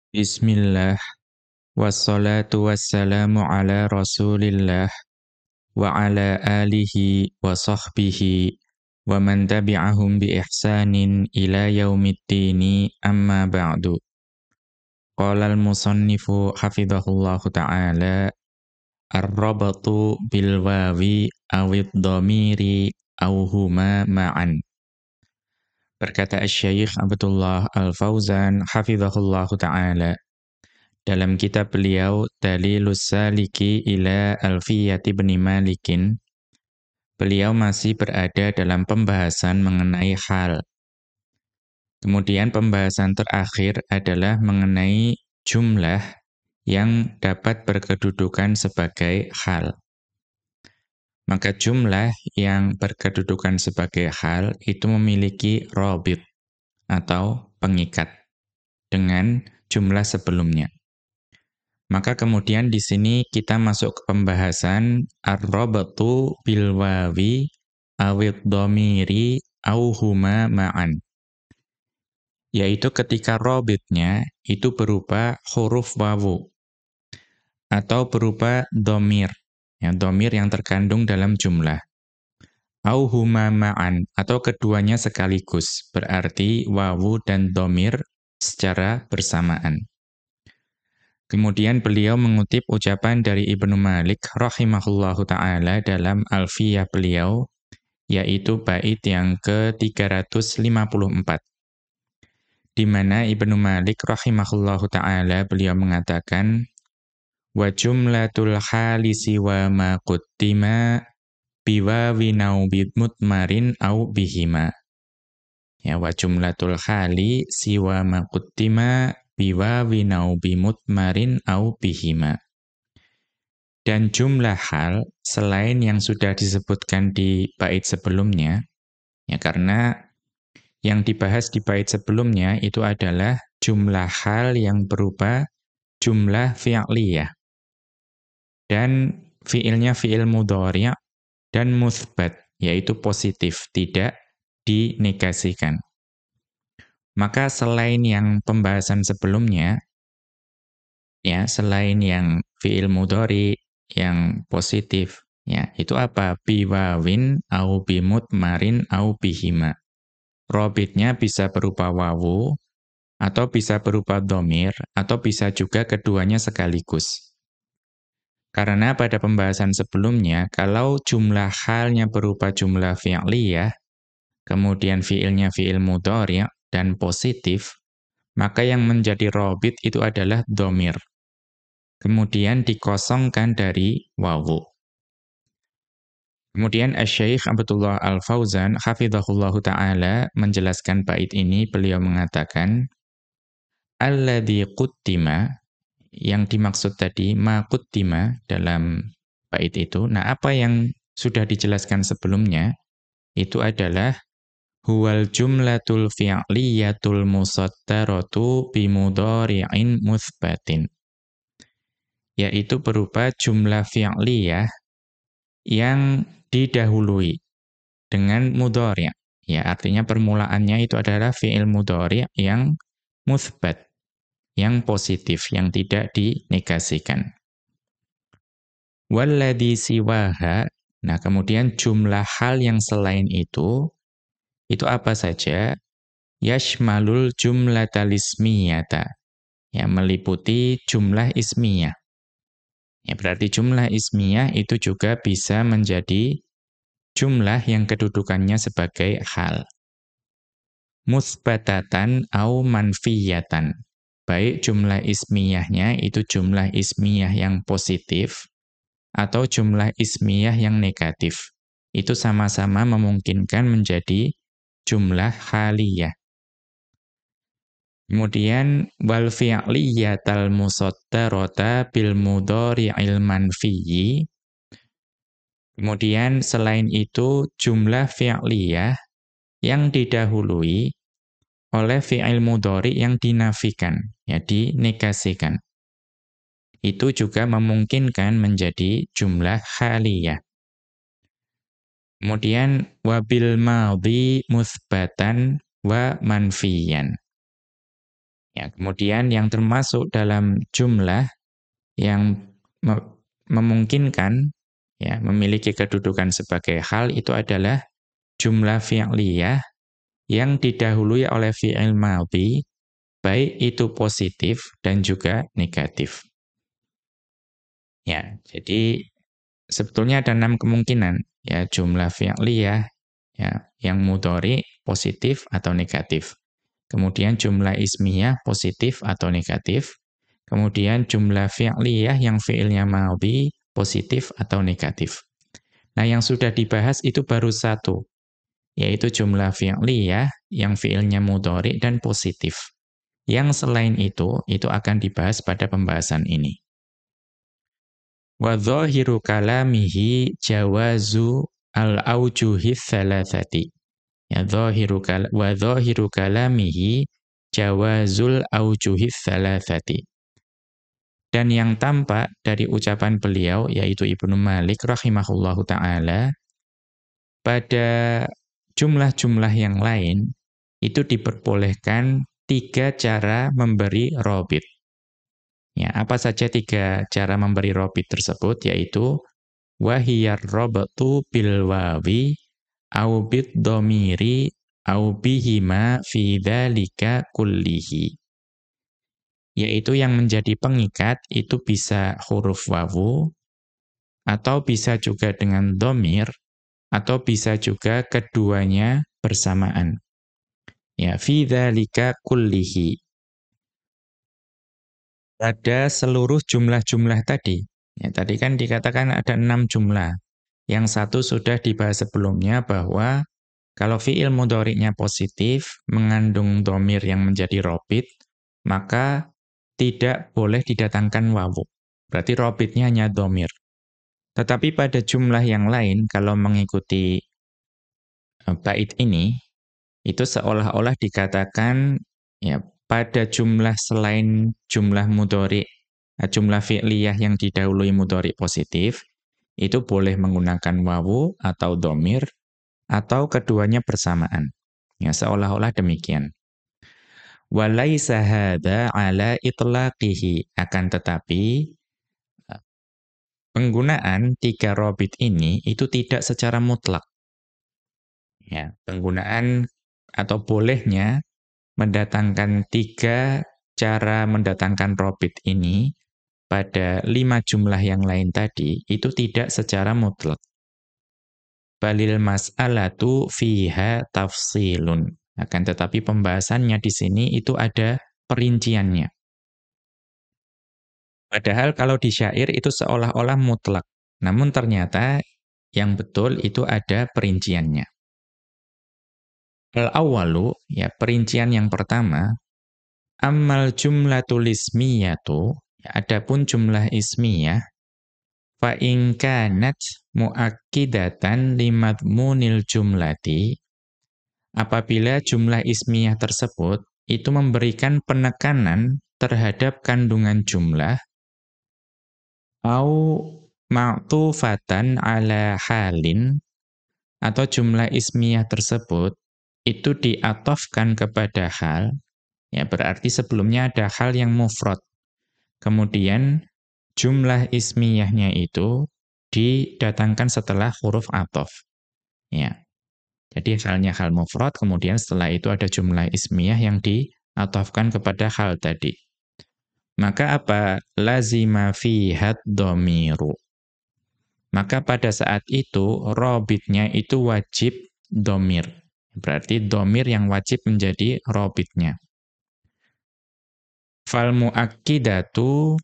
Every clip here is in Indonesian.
Bismillah, wassalatu wassalamu ala rasulillah, wa ala alihi wa sahbihi, wa man tabi'ahum bi ihsanin ila yaumiddini amma ba'du. Qala al-musannifu hafidhahullahu ta'ala, ar-rabatu bil wawi awid dhamiri awhuma ma'an. Berkata Asy-Syaikh Abdullah Al-Fauzan hafidhahullahu ta'ala, dalam kitab beliau Dalilus Saliki ila Alfiyati bin Malikin, beliau masih berada dalam pembahasan mengenai hal. Kemudian pembahasan terakhir adalah mengenai jumlah yang dapat berkedudukan sebagai hal. Maka jumlah yang berkedudukan sebagai hal itu memiliki robit atau pengikat dengan jumlah sebelumnya. Maka kemudian di sini kita masuk ke pembahasan ar-rabatu bil wawi awid dhamiri au huma ma'an. Yaitu ketika robitnya itu berupa huruf wawu atau berupa dhamir, ya, dhamir yang terkandung dalam jumlah. Au huma ma'an atau keduanya sekaligus, berarti wawu dan dhamir secara bersamaan. Kemudian beliau mengutip ucapan dari Ibnu Malik rahimahullahu ta'ala dalam Alfiyah beliau, yaitu bait yang ke-354. Di mana Ibnu Malik rahimahullahu ta'ala beliau mengatakan, wa jumlatul hali siwa ma quttima biwawin au bimutmarin au bihima. Ya, wa jumlatul hali siwa ma quttima biwawin au bimutmarin au bihima. Dan jumlah hal selain yang sudah disebutkan di bait sebelumnya, ya, karena yang dibahas di bait sebelumnya itu adalah jumlah hal yang berupa jumlah fi'liyah dan fi'ilnya fi'il mudhari' dan mutsbat, yaitu positif, tidak dinegasikan. Maka selain yang pembahasan sebelumnya, ya, selain yang fi'il mudhari yang positif, ya, itu apa? Biwawin au bimutmarin au bihima. Robitnya bisa berupa wawu, atau bisa berupa dhamir, atau bisa juga keduanya sekaligus. Karena pada pembahasan sebelumnya, kalau jumlah halnya berupa jumlah fi'liyah, kemudian fi'ilnya fi'il mudhari' dan positif, maka yang menjadi robit itu adalah dhamir. Kemudian dikosongkan dari wawu. Kemudian Asy-Syaikh Abdullah Al-Fauzan hafizahullahu ta'ala menjelaskan bait ini, beliau mengatakan, alladzi quttima, yang dimaksud tadi ma quttima dalam bait itu. Nah, apa yang sudah dijelaskan sebelumnya itu adalah huwal jumlatul fi'liyatul musaddaratu bi mudhari'in mutsbatin. Yaitu berupa jumlah fi'liyah yang didahului dengan mudhari'. Ya, artinya permulaannya itu adalah fi'il mudhari' yang mutsbat, yang positif, yang tidak dinegasikan. Walladzi siwaha, nah kemudian jumlah hal yang selain itu apa saja? Yashmalul jumlatal ismiyata, ya, meliputi jumlah ismiyah. Ya, berarti jumlah ismiyah itu juga bisa menjadi jumlah yang kedudukannya sebagai hal. Mutsbatatan au manfiyatan. Baik jumlah ismiyahnya itu jumlah ismiyah yang positif atau jumlah ismiyah yang negatif. Itu sama-sama memungkinkan menjadi jumlah haliyah. Kemudian wal fi'liyatal musaddarata bil mudhari'il manfiyyi. Kemudian selain itu jumlah fi'liyah yang didahului oleh fi'il mudhari' yang dinafikan, ya, dinegasikan. Itu juga memungkinkan menjadi jumlah haliyah. Kemudian wabil madhi mutsbatan wa manfiyan. Ya, kemudian yang termasuk dalam jumlah yang memungkinkan ya memiliki kedudukan sebagai hal itu adalah jumlah fi'liyah yang didahului oleh fi'il madhi, baik itu positif dan juga negatif. Ya, jadi sebetulnya ada 6 kemungkinan ya jumlah fi'liyah ya yang mudhari positif atau negatif. Kemudian jumlah ismiyah positif atau negatif. Kemudian jumlah fi'liyah yang fi'ilnya madhi positif atau negatif. Nah, yang sudah dibahas itu baru satu, yaitu jumlah fi'liyah yang fi'ilnya mudhari dan positif. Yang selain itu akan dibahas pada pembahasan ini. Wa dhahiru kalamihi jawazu al-aujuhi thalathati. Ya wa dhahiru kalamihi jawazul aujuhi thalathati. Dan yang tampak dari ucapan beliau yaitu Ibnu Malik rahimahullahu taala pada jumlah-jumlah yang lain itu diperbolehkan 3 cara memberi robit. Ya, apa saja 3 cara memberi robit tersebut yaitu wahiyar robatu bil wawi au bid dhamiri au bihima fi dzalika kullihi. Yaitu yang menjadi pengikat itu bisa huruf wawu atau bisa juga dengan dhamir atau bisa juga keduanya bersamaan. Ya, fi dzalika kullihi. Pada seluruh jumlah-jumlah tadi. Ya, tadi kan dikatakan ada 6 jumlah. Yang satu sudah dibahas sebelumnya bahwa kalau fi'il mudhari'nya positif, mengandung dhamir yang menjadi robit, maka tidak boleh didatangkan wawu. Berarti robitnya hanya dhamir. Tetapi pada jumlah yang lain, kalau mengikuti bait ini, itu seolah-olah dikatakan ya pada jumlah selain jumlah mudhari', jumlah fi'liyah yang didahului mudhari' positif, itu boleh menggunakan wawu atau dhamir, atau keduanya bersamaan. Ya, seolah-olah demikian. Walaisa hadza ala itlaqihi, akan tetapi penggunaan 3 robit ini itu tidak secara mutlak. Ya, penggunaan atau bolehnya mendatangkan 3 cara mendatangkan robit ini pada 5 jumlah yang lain tadi itu tidak secara mutlak. Balil mas'alatu fiha tafsilun. Akan tetapi pembahasannya di sini itu ada perinciannya. Padahal kalau di syair itu seolah-olah mutlak. Namun ternyata yang betul itu ada perinciannya. Al-awwalu, ya perincian yang pertama, ammal jumlatul ismiyatu, ya, adapun jumlah ismiyah, fa in kanat muakkidatan limadmunil jumlati, apabila jumlah ismiyah tersebut itu memberikan penekanan terhadap kandungan jumlah, au ma'tufatan ala halin, atau jumlah ismiyah tersebut itu diatofkan kepada hal, ya berarti sebelumnya ada hal yang mufrad. Kemudian jumlah ismiyahnya itu didatangkan setelah huruf atof. Ya. Jadi halnya hal mufrad, kemudian setelah itu ada jumlah ismiyah yang diatofkan kepada hal tadi. Maka apa? Lazima fihat dhamiru. Maka pada saat itu, robitnya itu wajib dhamir. Berarti dhamir yang wajib menjadi robitnya. Fal muakkidatu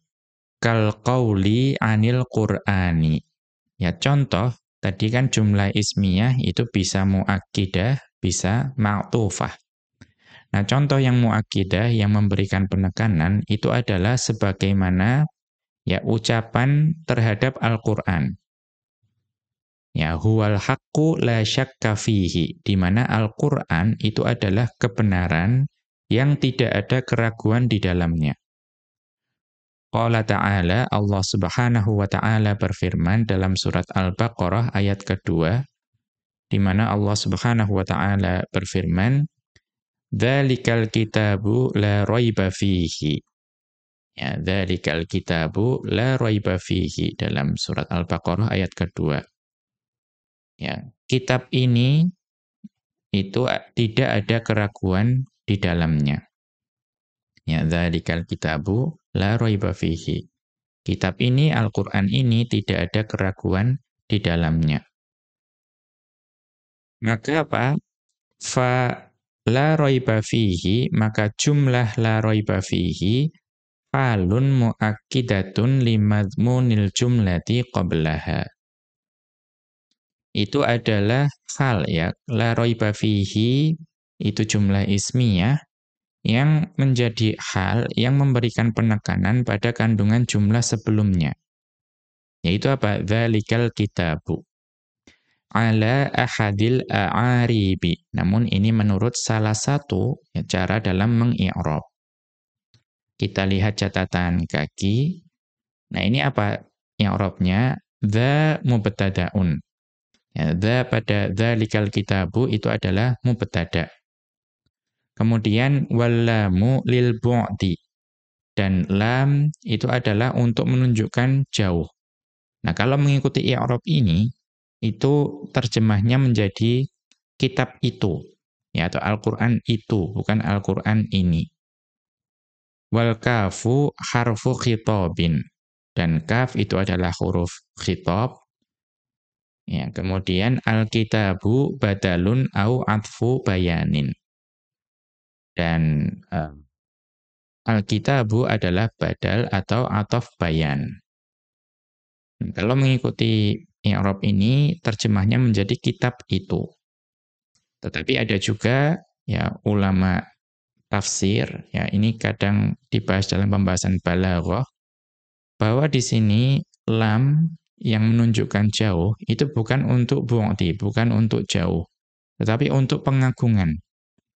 kal qawli anil Qur'ani. Ya contoh, tadi kan jumlah ismiyah itu bisa muakkidah, bisa ma'tufah. Nah contoh yang muakkidah yang memberikan penekanan itu adalah sebagaimana ya ucapan terhadap Al-Qur'an. Ya huwal haqqu la syakka fihi, di mana Al-Qur'an itu adalah kebenaran yang tidak ada keraguan di dalamnya. Qala ta'ala, Allah Subhanahu wa ta'ala berfirman dalam surat Al-Baqarah ayat kedua, di mana Allah Subhanahu wa ta'ala berfirman, Dzalikal kitabu la raiba fihi. Ya, dzalikal kitabu la raiba fihi dalam surat Al-Baqarah ayat kedua. Ya, kitab ini itu tidak ada keraguan di dalamnya. Ya, dzalikal kitabu la raiba fihi. Kitab ini, Al-Qur'an ini tidak ada keraguan di dalamnya. Maka apa? Fa la raiba fihi, maka jumlah la raiba fihi halun muakkidatun limadmunil jumlati qablaha. Itu adalah hal ya, la raiba fihi itu jumlah ismiyah yang menjadi hal yang memberikan penekanan pada kandungan jumlah sebelumnya. Yaitu apa? Dzalikal kitabu. Ala ahadil a'aribi. Namun ini menurut salah satu ya, cara dalam mengi'rab. Kita lihat catatan kaki. Nah, ini apa i'rabnya? Dza mubtada'un. Ya, dza pada dzalikal kitabu itu adalah mubtada'. Kemudian wallamu lil bu'di. Dan lam itu adalah untuk menunjukkan jauh. Nah, kalau mengikuti i'rab ini, itu terjemahnya menjadi kitab itu, ya, atau Al-Qur'an itu, bukan Al-Qur'an ini. Wal kafu harfu khitabin. Dan kaf itu adalah huruf khitab. Ya, kemudian al-kitabu badalun au atfu bayanin. Dan al-kitabu adalah badal atau ataf bayan. Kalau mengikuti i'rab ini, terjemahnya menjadi kitab itu. Tetapi ada juga ya ulama tafsir, ya ini kadang dibahas dalam pembahasan balaghah, bahwa di sini lam yang menunjukkan jauh itu bukan untuk bu'di, bukan untuk jauh, tetapi untuk pengagungan,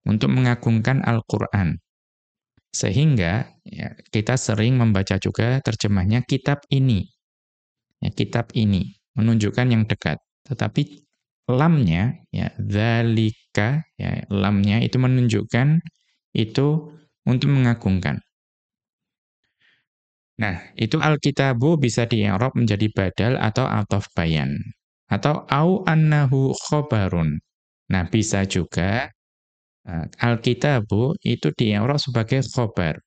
untuk mengagungkan Al-Qur'an. Sehingga ya, kita sering membaca juga terjemahnya kitab ini. Ya, kitab ini menunjukkan yang dekat. Tetapi lamnya ya dzalika ya lamnya itu menunjukkan itu untuk mengagungkan. Nah, itu al-kitabu bisa di-i'rab menjadi badal atau ataf bayan atau au annahu khabarun. Nah, bisa juga al-kitabu itu di-i'rab sebagai khabar.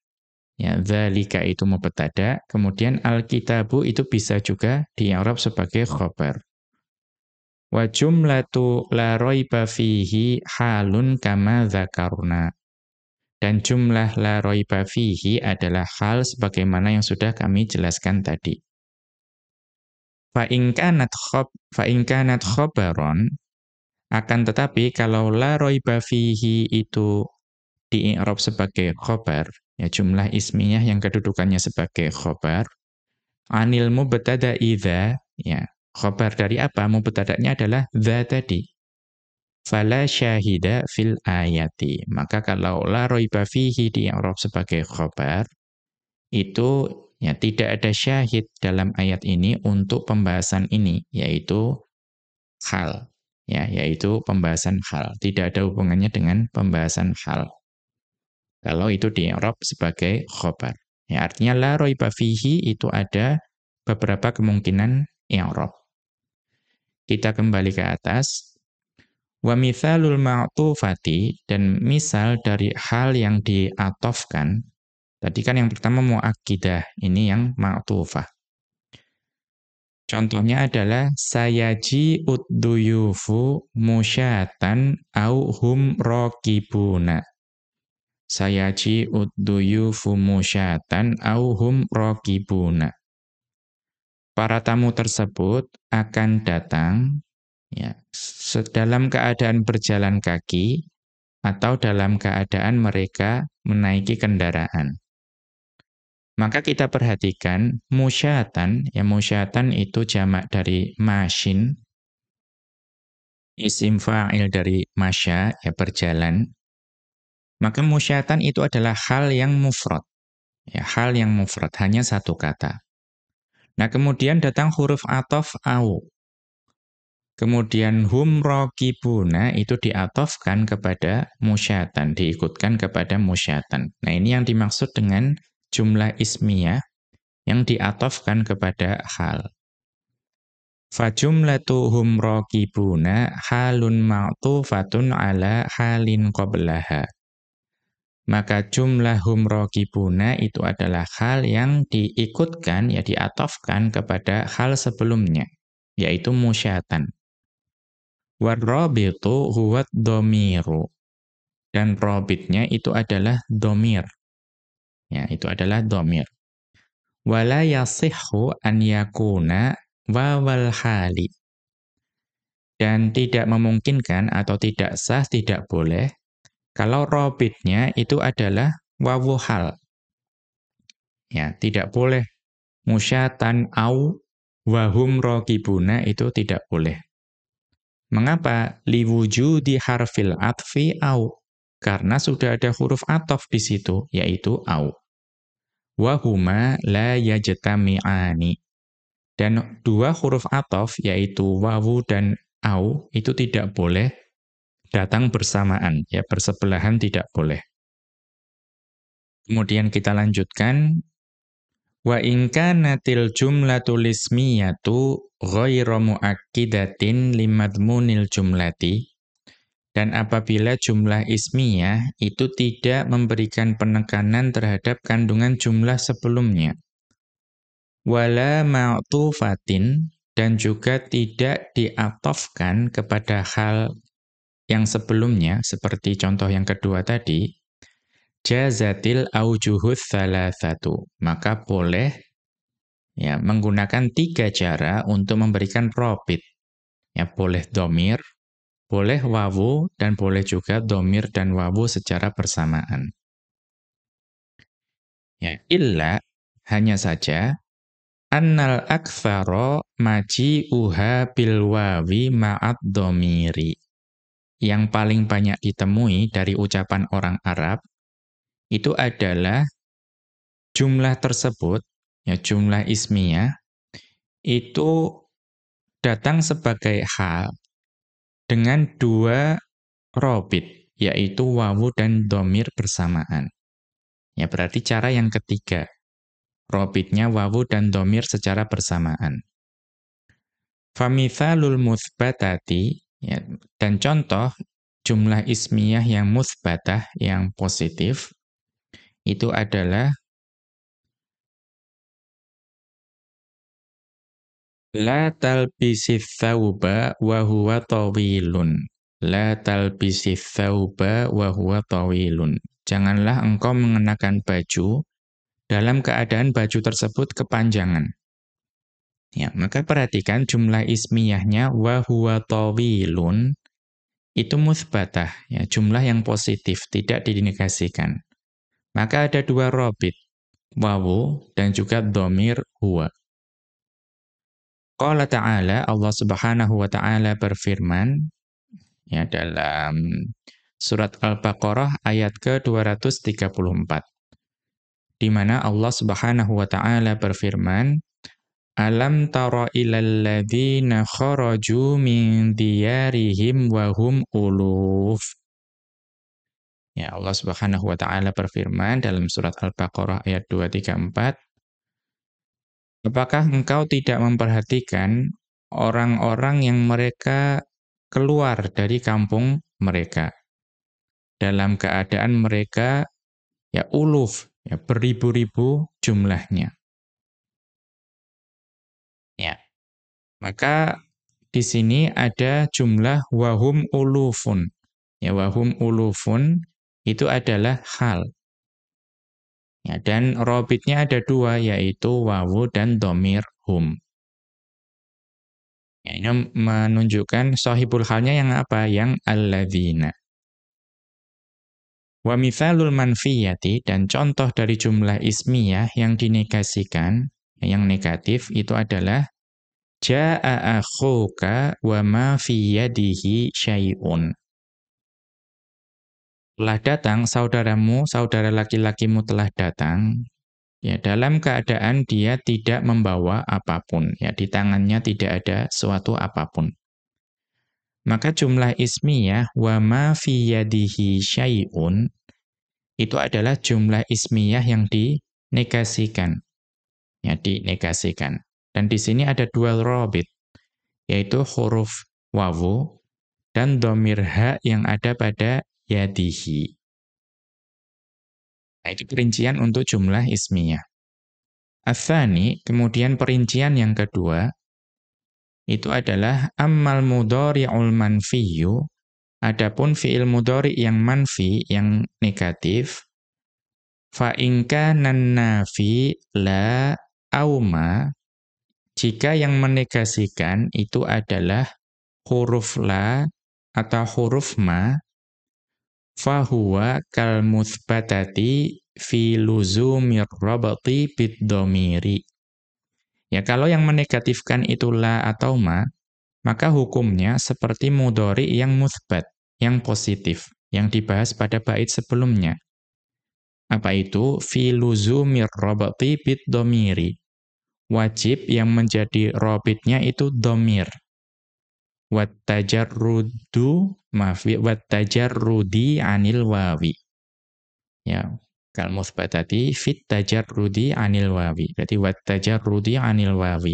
Ya, dzalika itu mubtada, kemudian al-kitabu itu bisa juga di-i'rab sebagai khabar. Wa jumlatu la raiba fihi halun kama dzakarna. Dan jumlah la raiba fihi adalah hal sebagaimana yang sudah kami jelaskan tadi. Fa in kanat khabaron, akan tetapi kalau la raiba fihi itu di-i'rab sebagai khabar, ya jumlah ismiyah yang kedudukannya sebagai khabar, anil mubtada idza, ya khabar dari apa? Mubtada'nya adalah dza tadi. Fala syahida fil ayati. Maka kalau la raiba fihi di-i'rab sebagai khabar, itu ya tidak ada syahid dalam ayat ini untuk pembahasan ini, yaitu hal. Ya, yaitu pembahasan hal. Tidak ada hubungannya dengan pembahasan hal. Kalau itu di-i'rab sebagai khabar. Ya, artinya la raiba fihi itu ada beberapa kemungkinan i'rab. Kita kembali ke atas. Wa mithalul ma'tufati, dan misal dari hal yang diatofkan, tadi kan yang pertama muakkidah, ini yang ma'tufah. Contohnya adalah sayaji udduyufu musyatan au hum raqibuna. Sayaji udduyufu musyatan au hum raqibuna. Para tamu tersebut akan datang ya, dalam keadaan berjalan kaki atau dalam keadaan mereka menaiki kendaraan. Maka kita perhatikan musyatan, ya musyatan itu jamak dari masyin, isim fa'il dari masya, ya berjalan. Maka musyatan itu adalah hal yang mufrad, ya hal yang mufrad, hanya satu kata. Nah kemudian datang huruf ataf au. Kemudian hum raqibuna itu diatofkan kepada musyatan, diikutkan kepada musyatan. Nah, ini yang dimaksud dengan jumlah ismiyah yang diatofkan kepada hal. Fajumlatuhum raqibuna halun ma'tufatun ala halin qablaha. Maka jumlah hum raqibuna itu adalah hal yang diikutkan, ya diatofkan kepada hal sebelumnya, yaitu musyatan. Warrabitu huwa dhamiru. Dan robitnya itu adalah dhamir. Ya, itu adalah dhamir. Wala yasihhu an yakuna wawal hali. Dan tidak memungkinkan atau tidak sah, tidak boleh kalau robitnya itu adalah wawu hal. Ya, tidak boleh musyatan au wahum raqibuna, itu tidak boleh. Mengapa? Liwujudi harfil atfi au. Karena sudah ada huruf ataf di situ, yaitu au. Wahuma la yajtami'ani. Dan dua huruf ataf, yaitu wawu dan au, itu tidak boleh datang bersamaan, ya bersebelahan tidak boleh. Kemudian kita lanjutkan. Wa in kanatil jumlatul ismiyatu ghairu muakkidatin limadmunil jumlati. Dan apabila jumlah ismiyah itu tidak memberikan penekanan terhadap kandungan jumlah sebelumnya. Wala ma'tufatin, dan juga tidak diatofkan kepada hal yang sebelumnya, seperti contoh yang kedua tadi, jazatil aujuhus thalathatu. Maka boleh ya menggunakan 3 cara untuk memberikan robit. Ya, boleh dhamir, boleh wawu, dan boleh juga dhamir dan wawu secara bersamaan. Ya, illa, hanya saja, annal aktsara maji'uha bil wawi ma'ad dhamiri. Yang paling banyak ditemui dari ucapan orang Arab, itu adalah jumlah tersebut, ya jumlah ismiyah, itu datang sebagai hal dengan 2 robit, yaitu wawu dan dhamir bersamaan. Ya, berarti cara yang ketiga. Robitnya wawu dan dhamir secara bersamaan. Famithalul muthbatati, ya, dan contoh jumlah ismiyah yang muthbatah, yang positif, itu adalah la talbisith thawba wa huwa tawilun. La talbisith thawba wa huwa tawilun. Janganlah engkau mengenakan baju dalam keadaan baju tersebut kepanjangan. Ya, maka perhatikan jumlah ismiyahnya wa huwa tawilun itu muthbatah, ya, jumlah yang positif, tidak dinegasikan. Maka ada 2 robit, wawu dan juga dhamir huwa. Qala ta'ala, Allah Subhanahu wa ta'ala berfirman, ya, dalam surat Al-Baqarah ayat ke-234. Di mana Allah Subhanahu wa ta'ala berfirman, Alam tara ilal ladzina kharaju min diyarihim wa hum uluf. Ya, Allah Subhanahu wa ta'ala berfirman dalam surat Al-Baqarah ayat 234, apakah engkau tidak memperhatikan orang-orang yang mereka keluar dari kampung mereka dalam keadaan mereka ya uluf, ya beribu-ribu jumlahnya. Ya. Maka di sini ada jumlah wahum ulufun. Ya, wahum ulufun itu adalah hal. Ya, dan robitnya ada 2, yaitu wawu dan dhamir hum. Ya, ini menunjukkan sahibul halnya yang apa? Yang alladzina. Wa mithalul manfiyati, dan contoh dari jumlah ismiyah yang dinegasikan, yang negatif, itu adalah Ja'a akhuka wa ma fi yadihi syai'un. Telah datang saudaramu, saudara laki-lakimu telah datang, ya dalam keadaan dia tidak membawa apapun, ya di tangannya tidak ada suatu apapun. Maka jumlah ismiyah wa ma fi yadihi syai'un itu adalah jumlah ismiyah yang dinegasikan. Ya, dinegasikan. Dan di sini ada dua robit, yaitu huruf wawu dan dhamir ha yang ada pada yadihi. Nah, itu perincian untuk jumlah ismiyah. Atsani, kemudian perincian yang kedua, itu adalah ammal mudhari'ul manfiyyu, adapun fi'il mudhari' yang manfi, yang negatif, fa in kana nafi la auma, jika yang menegasikan itu adalah huruf la atau huruf ma, fahuwa kal muthbatati fi luzumir rabati bid dhamiri. Ya, kalau yang menegatifkan itu la atau ma, maka hukumnya seperti mudhari yang muthbat, yang positif, yang dibahas pada bait sebelumnya. Apa itu? Fi luzumir rabati bid dhamiri. Wajib yang menjadi robitnya itu dhamir. Wat tajarrudi anil wawi. Ya, kal muthbatati fit tajarrudi anil wawi. Berarti wat tajarrudi anil wawi.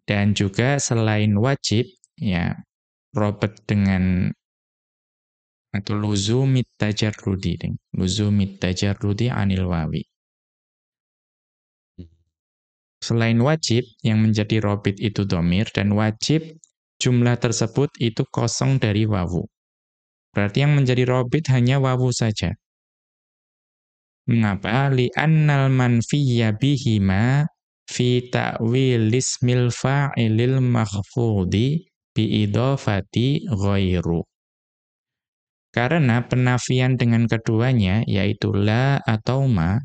Dan juga selain wajib, ya, robit dengan atau luzumit tajarrudi anil wawi. Selain wajib yang menjadi robit itu dhamir, dan wajib jumlah tersebut itu kosong dari wawu. Berarti yang menjadi robit hanya wawu saja. Mengapa? Li'annal manfiyya bihima fi ta'wil ismil fa'ilil makhfudi biidhafati ghairu. Karena penafian dengan keduanya, yaitu la atau ma,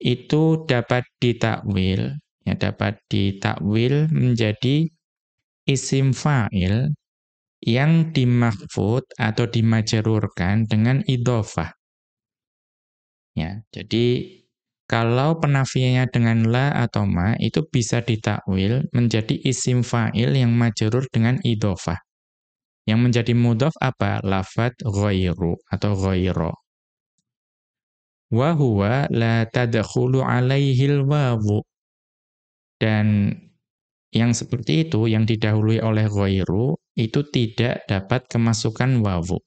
itu dapat ditakwil, ya, dapat ditakwil menjadi isim fa'il yang dimakhfud atau dimajerurkan dengan idhofah. Ya, jadi kalau penafiannya dengan la atau ma itu bisa ditakwil menjadi isim fa'il yang majrur dengan idhofah. Yang menjadi mudhaf apa? Lafadz ghairu atau ghaira. Wa huwa la tadkhulu alaihil wawu. Dan yang seperti itu, yang didahului oleh ghairu, itu tidak dapat kemasukan wawu.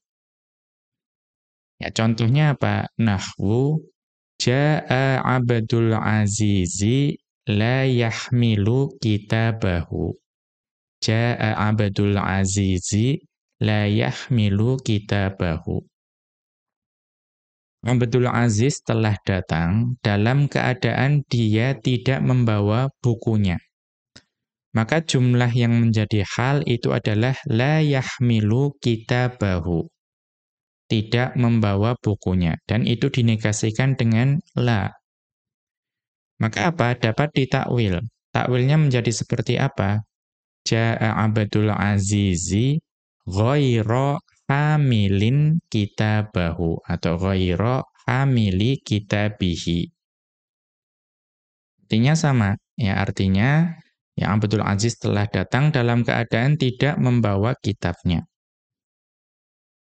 Ya, contohnya apa? Nahwu jaa abdul azizi la yahmilu kitabahu. Jaa abdul azizi la yahmilu kitabahu. Abdul Aziz telah datang dalam keadaan dia tidak membawa bukunya. Maka jumlah yang menjadi hal itu adalah la yahmilu kitabahu. Tidak membawa bukunya. Dan itu dinegasikan dengan la. Maka apa? Dapat ditakwil. Takwilnya menjadi seperti apa? Ja'a abdul azizi ghaira hamilin kitabahu. Atau ghaira hamili kitabihi. Artinya sama. Ya, artinya ya Abdul Aziz telah datang dalam keadaan tidak membawa kitabnya.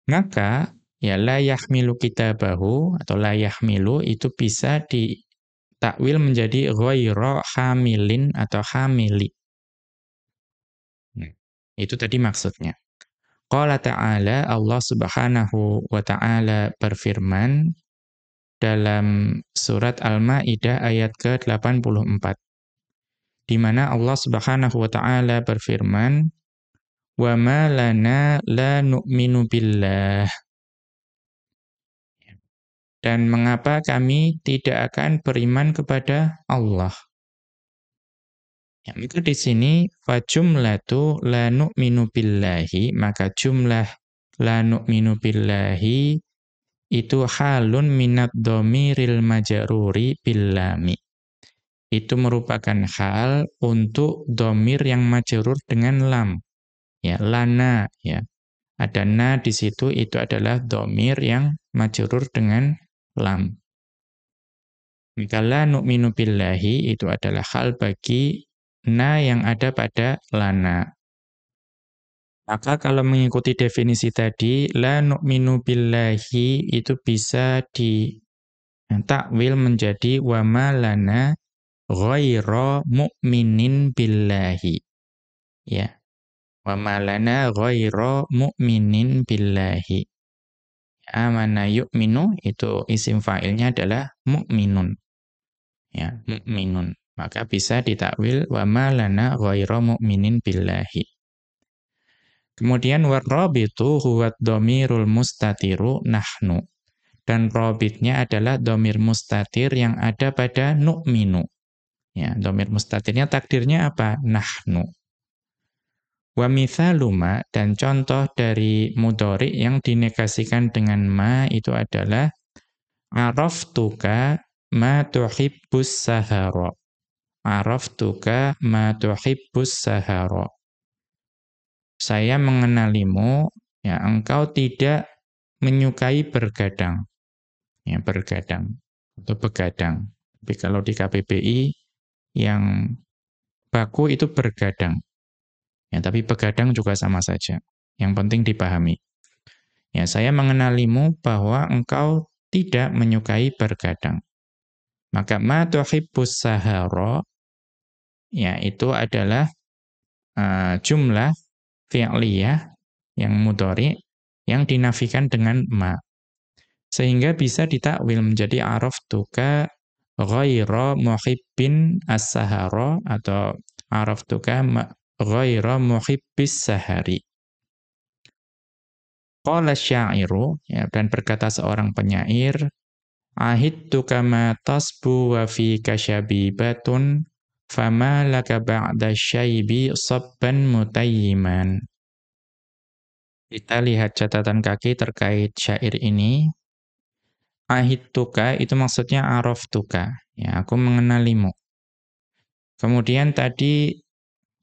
Maka ya la yahmilu kitabahu atau la yahmilu itu bisa ditakwil menjadi ghaira hamilin atau hamili. Nah, itu tadi maksudnya. Qala ta'ala, Allah Subhanahu wa ta'ala berfirman dalam surat Al-Maidah ayat ke-84. Di mana Allah Subhanahu wa ta'ala berfirman, "Wa ma lana la nu'minu billah." Dan mengapa kami tidak akan beriman kepada Allah? Ya, itu di sini fa jumlatu la nu'minu billahi, maka jumlah la nu'minu billahi itu halun minad dhamiril majruri billami. Itu merupakan hal untuk dhamir yang majrur dengan lam. Ya, lana, ya. Ada na di situ, itu adalah dhamir yang majrur dengan lam. Maka la nu'minu billahi itu adalah hal bagi na yang ada pada lana. Maka kalau mengikuti definisi tadi, la nu'minu billahi itu bisa ditakwil menjadi wa ma lana ghaira mu'minin billahi. Ya. Wa ma lana ghaira mu'minin billahi. Amana yu'minu itu isim fa'ilnya adalah mu'minun. Ya, mu'minun. Maka bisa ditakwil wa ma lana ghaira mu'minin billahi. Kemudian warrabitu huwa dhamirul mustatiru nahnu. Dan rabitnya adalah dhamir mustatir yang ada pada nu'minu. Ya, dhamir mustatirnya takdirnya apa? Nahnu. Wa mithalu ma, dan contoh dari mudhari yang dinegasikan dengan ma itu adalah araftuka ma tuhibbus sahara. Araftuka ma tuhibbus sahara. Saya mengenalimu, ya engkau tidak menyukai bergadang. Ya, bergadang atau begadang. Tapi kalau di KBBI yang baku itu bergadang. Ya, tapi begadang juga sama saja. Yang penting dipahami. Ya, saya mengenalimu bahwa engkau tidak menyukai bergadang. Maka ma tuhibbus sahara, ya itu adalah jumlah fi'liyah yang mudhari yang dinafikan dengan ma. Sehingga bisa ditakwil menjadi araftuka ghaira muhibbin as-sahara atau araftuka ghaira muhibbis sahari. Qala syairu, ya, dan berkata seorang penyair, ahidtu kama tasbu wa fika syabibatun fama laka ba'da syaibi sabban mutayyiman. Kita lihat catatan kaki terkait syair ini. Ahidtuka itu maksudnya araftuka, ya aku mengenalimu. Kemudian tadi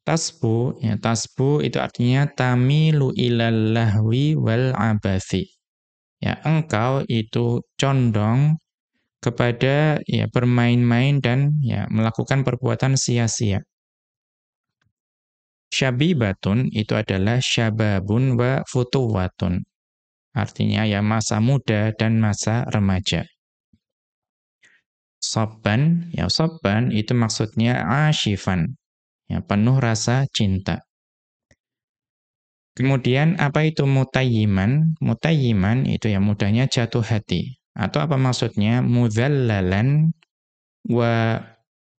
tasbu, ya tasbu itu artinya tamilu ilal lahwi wal abathi. Ya, engkau itu condong kepada ya bermain-main dan ya melakukan perbuatan sia-sia. Syabibatun itu adalah syababun wa futuwatun. Artinya ya masa muda dan masa remaja. Sabban, ya sabban itu maksudnya asyifan. Ya, penuh rasa cinta. Kemudian apa itu mutayyiman? Mutayyiman itu ya mudahnya jatuh hati. Atau apa maksudnya? Mudzallalan wa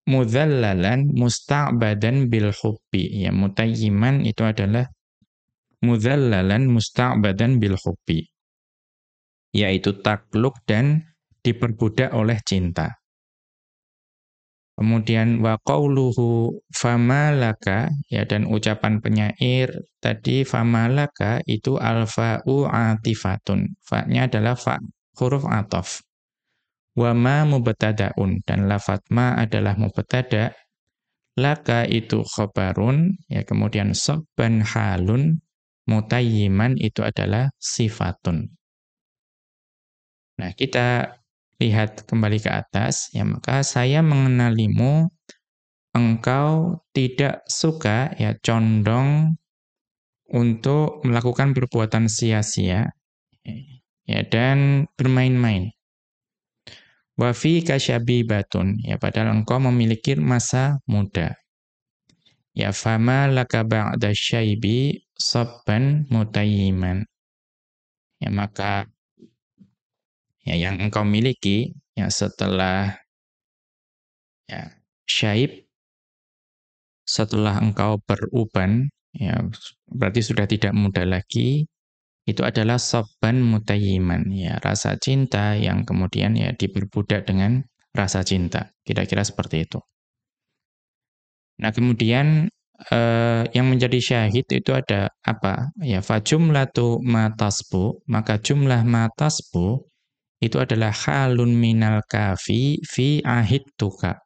mudzallalan musta'badan bil hubbi. Ya, mutayyiman itu adalah mudzallalan musta'badan bil hubbi. Yaitu takluk dan diperbudak oleh cinta. Kemudian wa qauluhu famalaka, ya, dan ucapan penyair tadi famalaka itu alfa'u atifatun. Fa-nya adalah fa huruf ataf. Wa ma mubtada'un, dan lafadz ma adalah mubtada'. Laka itu khabarun, ya, kemudian sabban halun, mutayyiman itu adalah sifatun. Nah, kita lihat kembali ke atas, ya, maka saya mengenalimu, engkau tidak suka, ya, condong untuk melakukan perbuatan sia-sia, ya, dan bermain-main. Wa fika syabibatun, ya, padahal engkau memiliki masa muda. Ya, fama laka ba'da syaibi sabban mutayyiman. Ya, maka ya yang engkau miliki ya setelah ya syaib, setelah engkau beruban, ya berarti sudah tidak muda lagi, itu adalah sabban mutayyiman, ya rasa cinta yang kemudian ya diperbudak dengan rasa cinta. Kira-kira seperti itu. Nah, kemudian yang menjadi syahid itu ada apa? Ya fajumlatu ma tasbu, maka jumlah ma tasbu itu adalah halun minal kafi fi ahidtuka.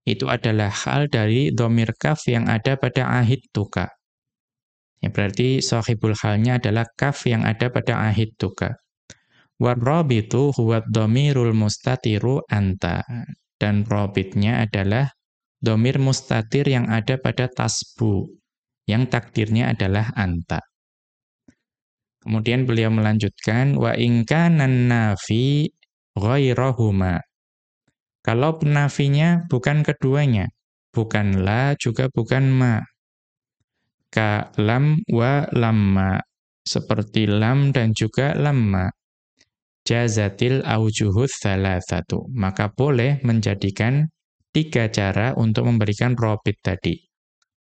Itu adalah hal dari dhamir kaf yang ada pada ahidtuka. Ya, berarti sahibul halnya adalah kaf yang ada pada ahidtuka. Warrabitu huwa dhamirul mustatiru anta. Dan rabitnya adalah dhamir mustatir yang ada pada tasbu. yang takdirnya adalah anta. Kemudian beliau melanjutkan, wa in kana nafi ghairahuma. Kalau nafinya bukan keduanya, bukan la juga bukan ma. Ka lam wa lamma. Seperti lam dan juga lamma. Jazatil aujuhus thalathatu. Maka boleh menjadikan 3 cara untuk memberikan robit tadi.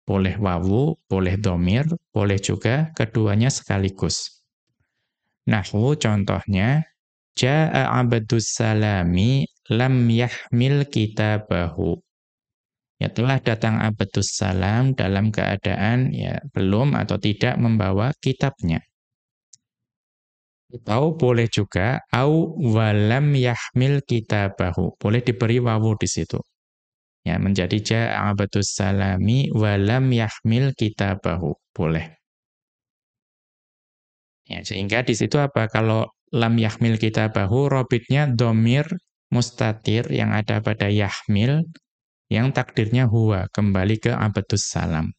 Boleh wawu, boleh domir, boleh juga keduanya sekaligus. Nahwu contohnya, Ja'a abdus salami lam yahmil kitabahu. Ya telah datang abdus salam dalam keadaan ya belum atau tidak membawa kitabnya. Atau boleh juga au walam yahmil kitabahu. Boleh diberi wawu di situ. Ya menjadi ja'a abdus salami walam yahmil kitabahu. Boleh. Ya sehingga di situ apa? Kalau lam yahmil kitabahu robitnya domir mustatir yang ada pada yahmil yang takdirnya huwa kembali ke abdus salam.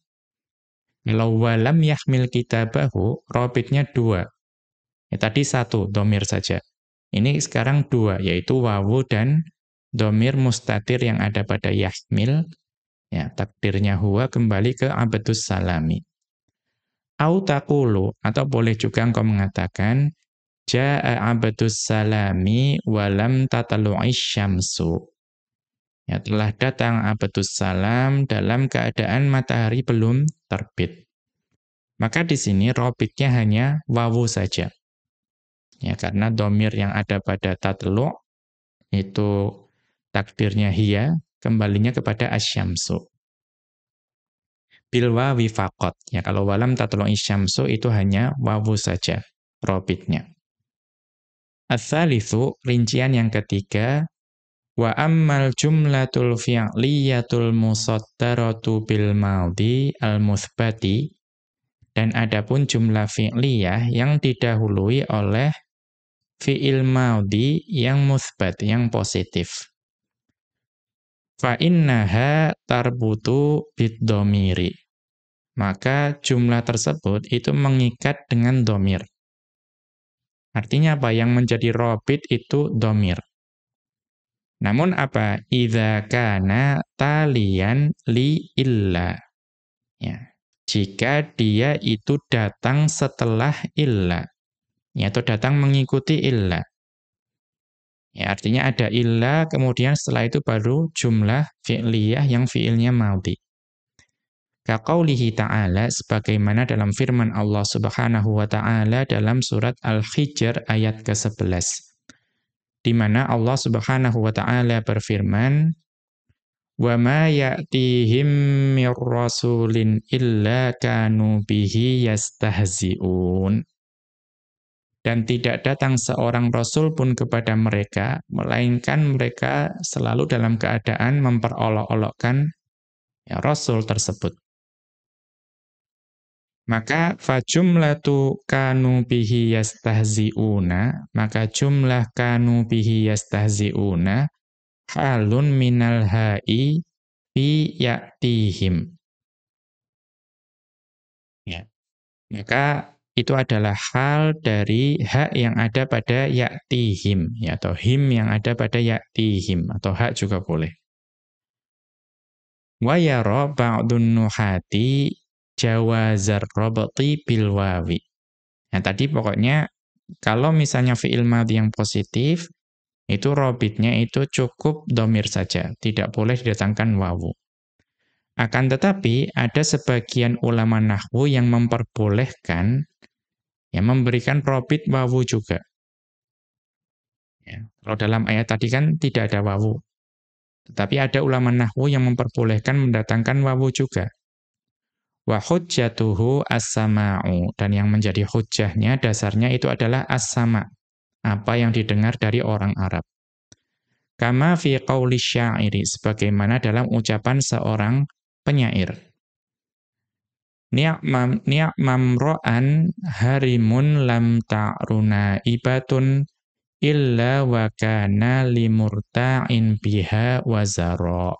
Kalau walam yahmil kitabahu robitnya 2. Ya, tadi 1 domir saja. Ini sekarang 2 yaitu wawu dan domir mustatir yang ada pada yahmil ya takdirnya huwa kembali ke abdus salami. Au taqulu atau boleh juga engkau mengatakan Ja'a abdus salami walam tatlu'is syamsu. Ya, telah datang abdus salam dalam keadaan matahari belum terbit. Maka di sini robitnya hanya wawu saja. Ya, karena domir yang ada pada tatlu' itu takdirnya hiya, kembalinya kepada asyamsu. Bil wawi faqat. Ya, kalau walam tatlu'is syamsu itu hanya wawu saja robitnya. Ats-tsalitsu, rincian yang ketiga, wa ammal jumlatul fi'liyatul musaddaratu bil madhi al-mutsbati, dan adapun jumlah fi'liyah yang didahului oleh fi'il madhi yang mutsbat, yang positif. Fa innaha tarbutu bid-dhamiri. Maka jumlah tersebut itu mengikat dengan dhamir. Artinya apa? Yang menjadi robit itu dhamir. Namun apa? Idza kana taliyan li illa. Ya. Jika dia itu datang setelah illa. Ya, atau datang mengikuti illa. Ya, artinya ada illa, kemudian setelah itu baru jumlah fi'liyah yang fi'ilnya madhi. Kaqaulihi ta'ala, sebagaimana dalam firman Allah Subhanahu wa ta'ala dalam surat Al-Hijr ayat ke-11. Di mana Allah Subhanahu wa ta'ala berfirman, "Wa ma ya'tihim mir rasulin illa kanu bihi yastahzi'un." Dan tidak datang seorang rasul pun kepada mereka, melainkan mereka selalu dalam keadaan memperolok-olokkan ya, rasul tersebut. Maka fajumlatu kanu bihi yastahzi'una, maka jumlah kanu bihi yastahzi'una halun minal ha'i fi ya'tihim. Ya. Maka itu adalah hal dari hak yang ada pada ya'tihim, ya, atau him yang ada pada ya'tihim, atau hak juga boleh. Wa yara ba'dun nuhati jawazar rabti bil wawi. Nah, tadi pokoknya kalau misalnya fi'il madhi yang positif, itu robitnya itu cukup domir saja, tidak boleh didatangkan wawu. Akan tetapi, ada sebagian ulama nahwu yang memperbolehkan, yang memberikan robit wawu juga. Ya, kalau dalam ayat tadi kan tidak ada wawu. Tetapi ada ulama nahwu yang memperbolehkan mendatangkan wawu juga. Wa hujjatuhu as-sama'u, dan yang menjadi hujjahnya dasarnya itu adalah as-sama', apa yang didengar dari orang Arab. Kama fi qauli syairi, sebagaimana dalam ucapan seorang penyair. Ni'mam ro'an harimun lam ta'runa ibatun illa wa kana limurta'in biha wazara.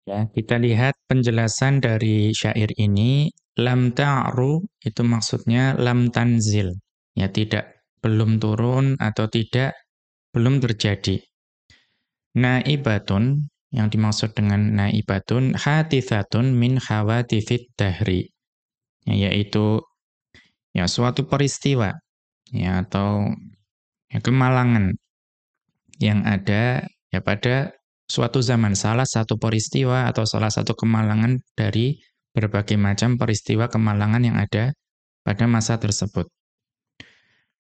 Ya, kita lihat penjelasan dari syair ini, lam ta'ru itu maksudnya lam tanzil. Ya, tidak, belum turun atau tidak, belum terjadi. Naibatun, yang dimaksud dengan naibatun, hadithatun min khawatifid dahri. Ya, yaitu ya suatu peristiwa, ya, atau ya, kemalangan yang ada ya pada suatu zaman, salah satu peristiwa atau salah satu kemalangan dari berbagai macam peristiwa kemalangan yang ada pada masa tersebut.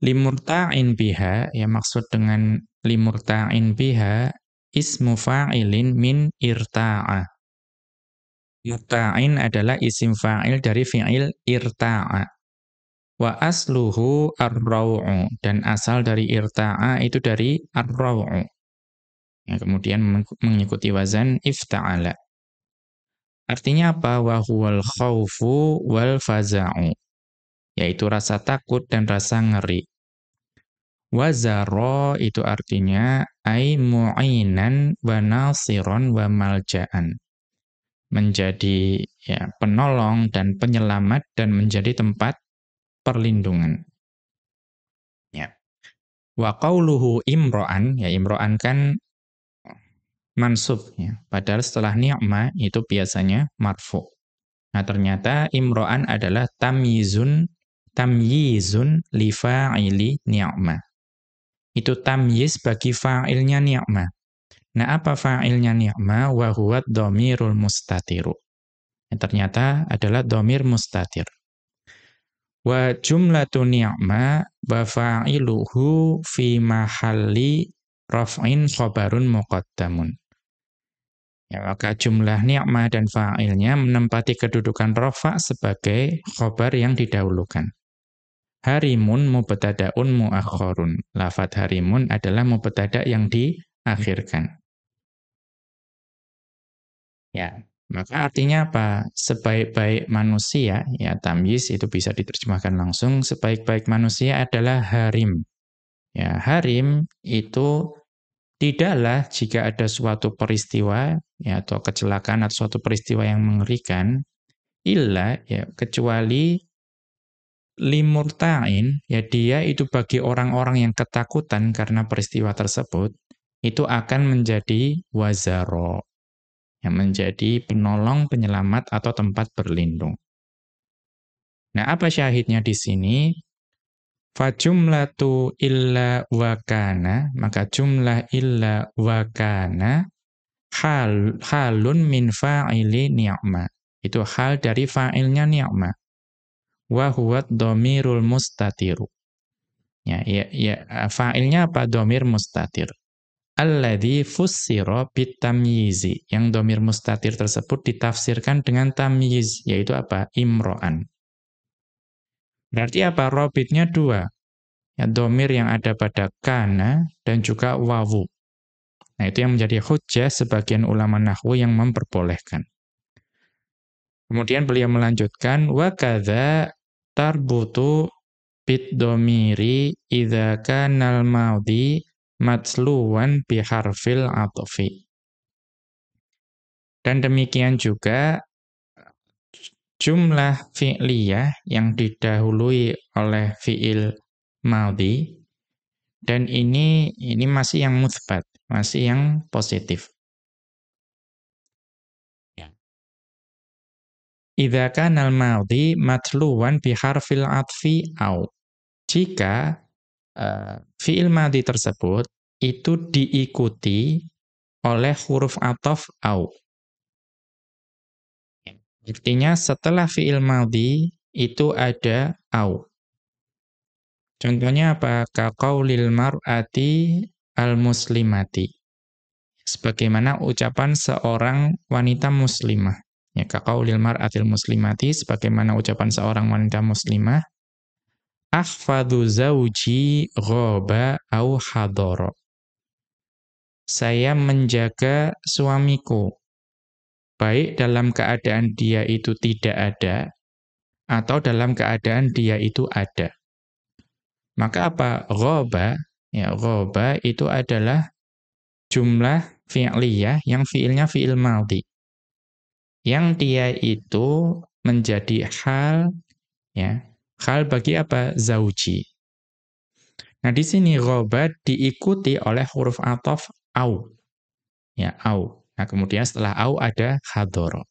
Limurta'in biha, ya maksud dengan limurta'in biha, ismu fa'ilin min irta'a. Irta'in adalah isim fa'il dari fi'il irta'a. Wa asluhu ar-raw'u, dan asal dari irta'a itu dari ar-raw'u. Ya, kemudian mengikuti wazan ifta'ala. Artinya apa? Wa huwal khaufu wal faza'u, yaitu rasa takut dan rasa ngeri. Wazaro itu artinya ai mu'inan wa nasiron wa malja'an. Menjadi ya penolong dan penyelamat dan menjadi tempat perlindungan. Ya. Wa qauluhu imro'an, ya imro'an kan mansub ya. Padahal setelah ni'ma itu biasanya marfu. Nah, ternyata imro'an adalah tamyizun li fa'ili ni'ma. Itu tamyiz bagi fa'ilnya ni'ma. Nah, apa fa'ilnya ni'ma? Wa huwa dhamirul mustatiru. Nah, ternyata adalah dhamir mustatir. Wa jumlatu ni'ma wa fa'iluhu fi mahalli raf'in khabarun muqaddamun. Ya, maka jumlah ni'mah dan fa'ilnya menempati kedudukan rafa' sebagai khobar yang didahulukan. Harimun mubtada'un mu'akhkharun. Lafadz harimun adalah mubtada' yang diakhirkan. Ya, maka artinya apa? Sebaik-baik manusia, ya tamyiz itu bisa diterjemahkan langsung, sebaik-baik manusia adalah harim. Ya, harim itu tidaklah jika ada suatu peristiwa ya atau kecelakaan atau suatu peristiwa yang mengerikan illa ya kecuali limurta'in ya dia itu bagi orang-orang yang ketakutan karena peristiwa tersebut itu akan menjadi wazaro yang menjadi penolong, penyelamat atau tempat berlindung. Nah, apa syahidnya di sini? Fajumlatu illa wa kana, maka jumlah illa wa kana halun min fa'ili ni'ma. Itu hal dari fa'ilnya ni'ma. Wa huwa dhamirul mustatiru. Fa'ilnya apa? Dhamir mustatir. Alladzi fussira bitamyizi. Yang dhamir mustatir tersebut ditafsirkan dengan tamyiz, yaitu apa? Imro'an. Berarti apa? Robitnya dua. Ya, dhamir yang ada pada kana dan juga wawu. Nah, itu yang menjadi hujjah sebagian ulama nahwu yang memperbolehkan. Kemudian beliau melanjutkan wa kadza tarbutu bid dhamiri idza kana al madhi matsluwan bi harfil atfi. Dan demikian juga jumlah fi'liyah yang didahului oleh fi'il madhi dan ini masih yang mutsbat, masih yang positif. Ya. Idza kana al-madhi matluwan bi harfil atfi au. Jika fi'il madhi tersebut itu diikuti oleh huruf ataf au. Artinya setelah fi'il madhi itu ada au. Contohnya apa? Ka qaulil mar'ati al-muslimati. Sebagaimana ucapan seorang wanita muslimah. Ya, ka qaulil mar'atil muslimati, sebagaimana ucapan seorang wanita muslimah. Ahfadhu zawji ghaba au hadara. Saya menjaga suamiku, baik dalam keadaan dia itu tidak ada, atau dalam keadaan dia itu ada. Maka apa? Ghaba, ya ghaba itu adalah jumlah fi'liyah yang fi'ilnya fi'il madhi. yang dia itu menjadi hal, ya, hal bagi apa? Zauji. Nah, di sini ghaba diikuti oleh huruf ataf au. Ya, au. Nah, kemudian setelah au ada hadoro.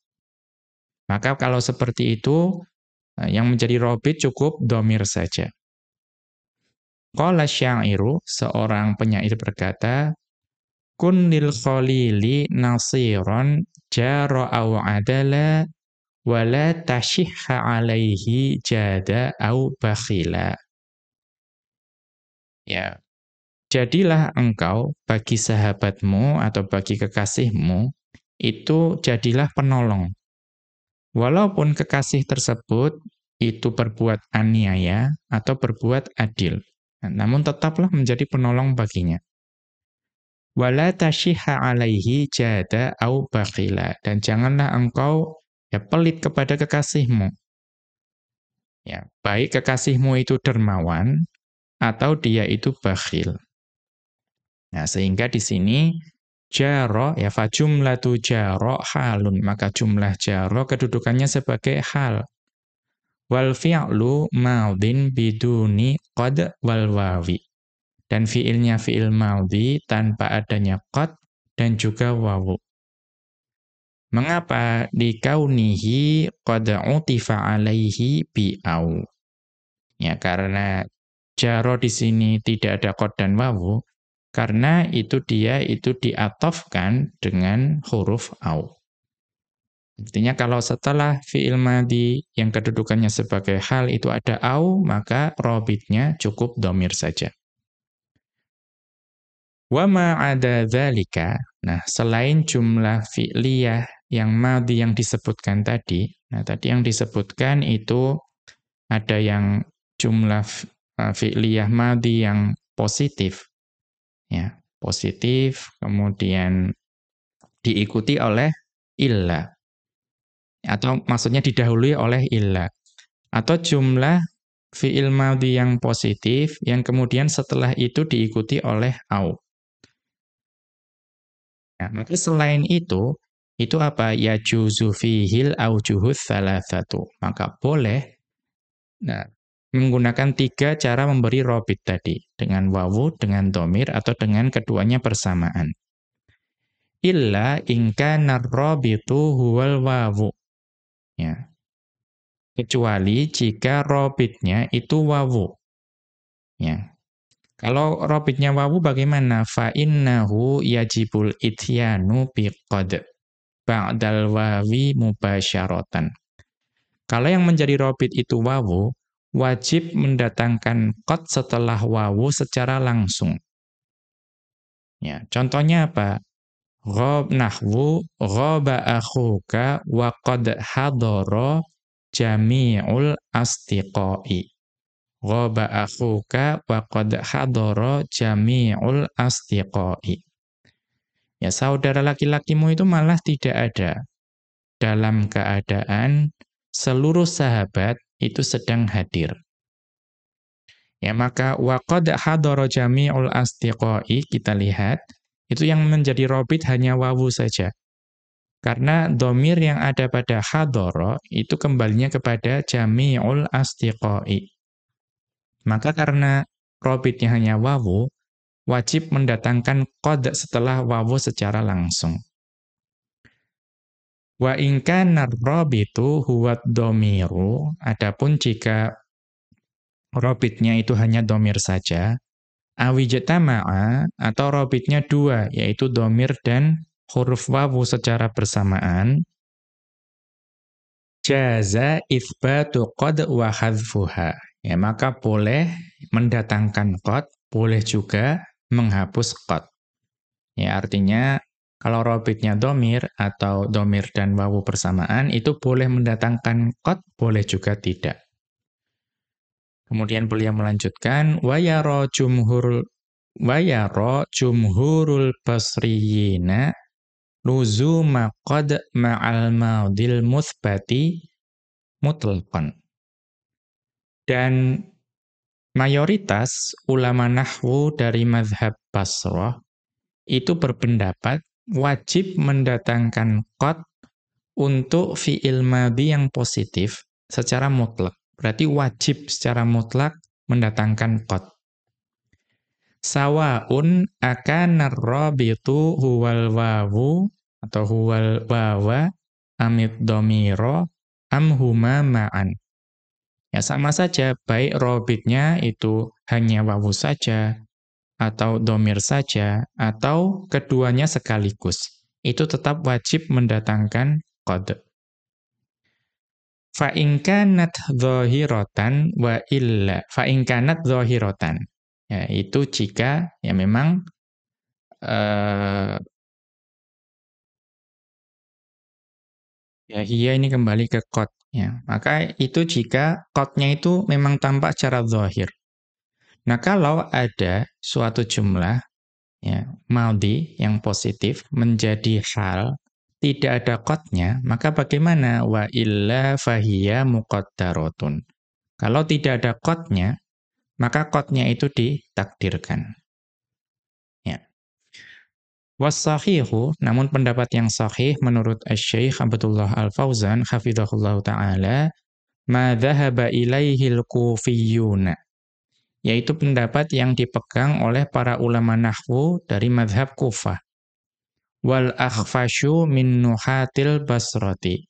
Maka kalau seperti itu, yang menjadi robit cukup domir saja. Qala syairu, seorang penyair berkata, kun lil khalili nasiron jara au adala wala tashihha alaihi jada au bakhila. Ya, jadilah engkau bagi sahabatmu atau bagi kekasihmu, itu jadilah penolong. Walaupun kekasih tersebut itu berbuat aniaya atau berbuat adil. Namun tetaplah menjadi penolong baginya. Wala tashiha alaihi jada au bakhila. Dan janganlah engkau ya pelit kepada kekasihmu. Ya, baik kekasihmu itu dermawan atau dia itu bakhil. Nah, sehingga di sini jaro ya fa jumlatu jaro halun, maka jumlah jaro kedudukannya sebagai hal. Wal fi'lu madhin biduni qad wal wawi. Dan fi'ilnya fi'il madhi tanpa adanya qad dan juga wawu. Mengapa dikaunihi qad utifa alaihi bi au? Ya, karena jaro di sini tidak ada qad dan wawu, karena itu dia itu diatofkan dengan huruf au. Artinya kalau setelah fi'il madhi yang kedudukannya sebagai hal itu ada au, maka robitnya cukup domir saja. Wa ma'ada dzalika, nah selain jumlah fi'liyah yang madhi yang disebutkan tadi, nah tadi yang disebutkan itu ada yang jumlah fi'liyah madhi yang positif, ya, positif, kemudian diikuti oleh illa. Atau maksudnya didahului oleh illa. Atau jumlah fi'il madhi yang positif, yang kemudian setelah itu diikuti oleh au. Nah, maka selain itu apa? Yajuzu fihil aujuhus thalathatu. Maka boleh nah, menggunakan 3 cara memberi robit tadi. Dengan wawu, dengan domir, atau dengan keduanya bersamaan. Illa ingka narrobitu huwal wawu. Ya. Kecuali jika robitnya itu wawu. Ya. Kalau robitnya wawu bagaimana? Fa innahu yajibul ityanu biqad ba'dal wawi mubasyaratan. Kalau yang menjadi robit itu wawu, wajib mendatangkan qad setelah wawu secara langsung. Ya, contohnya apa? Nahwu ghaba akhuka wa qad hadara jami'ul astiqai. Ghaba akhuka wa qad hadara jami'ul astiqai. Ya, saudara laki-lakimu itu malah tidak ada dalam keadaan seluruh sahabat itu sedang hadir. Ya, maka wa qad hadara jami'ul astiqai kita lihat itu yang menjadi robit hanya wawu saja. Karena domir yang ada pada hadara itu kembalinya kepada jami'ul astiqai. Maka karena robitnya hanya wawu, wajib mendatangkan qad setelah wawu secara langsung. Wa in kana ar-rabitu huwa dhamiru, adapun jika robitnya itu hanya domir saja, awijtama'a atau robitnya 2, yaitu domir dan huruf wawu secara bersamaan, jaza itsbatu qad wa hadfuha. Ya, maka boleh mendatangkan qad, boleh juga menghapus qad. Ya, artinya kalau robitnya domir atau domir dan wawu bersamaan, itu boleh mendatangkan qad, boleh juga tidak. Kemudian beliau melanjutkan, wa yara jumhurul basriyina luzuma qad ma'al madil muthbati mutlaqan. Dan mayoritas ulama nahwu dari mazhab Basrah itu berpendapat wajib mendatangkan qad untuk fi'il madhi yang positif secara mutlak. Berarti wajib secara mutlak mendatangkan qad. Sawaun akana ar-rabitu huwal wawu atau huwal wawa amit dhamira am huma ma'an. Ya sama saja, baik robitnya itu hanya wawu saja, atau domir saja, atau keduanya sekaligus. Itu tetap wajib mendatangkan qad. Fa in kanat dhahiratan wa illa. Fa in kanat dhahiratan. Ya, itu jika ya memang ya hiya ini kembali ke qad ya. Maka itu jika qadnya itu memang tampak secara zahir. Nah, kalau ada suatu jumlah ya, madhi yang positif menjadi hal tidak ada qadnya, maka bagaimana? Wa illa fahiya muqaddaratun. Kalau tidak ada qadnya, maka qadnya itu ditakdirkan. Ya. Was-sahihu, namun pendapat yang sahih menurut Asy-Syaikh Abdullah Al-Fauzan hafizahullahu taala, ma dhahaba ilaihil kufiyyuna, yaitu pendapat yang dipegang oleh para ulama nahwu dari mazhab Kufah. Wal akhfasyu min nuhatil basrati,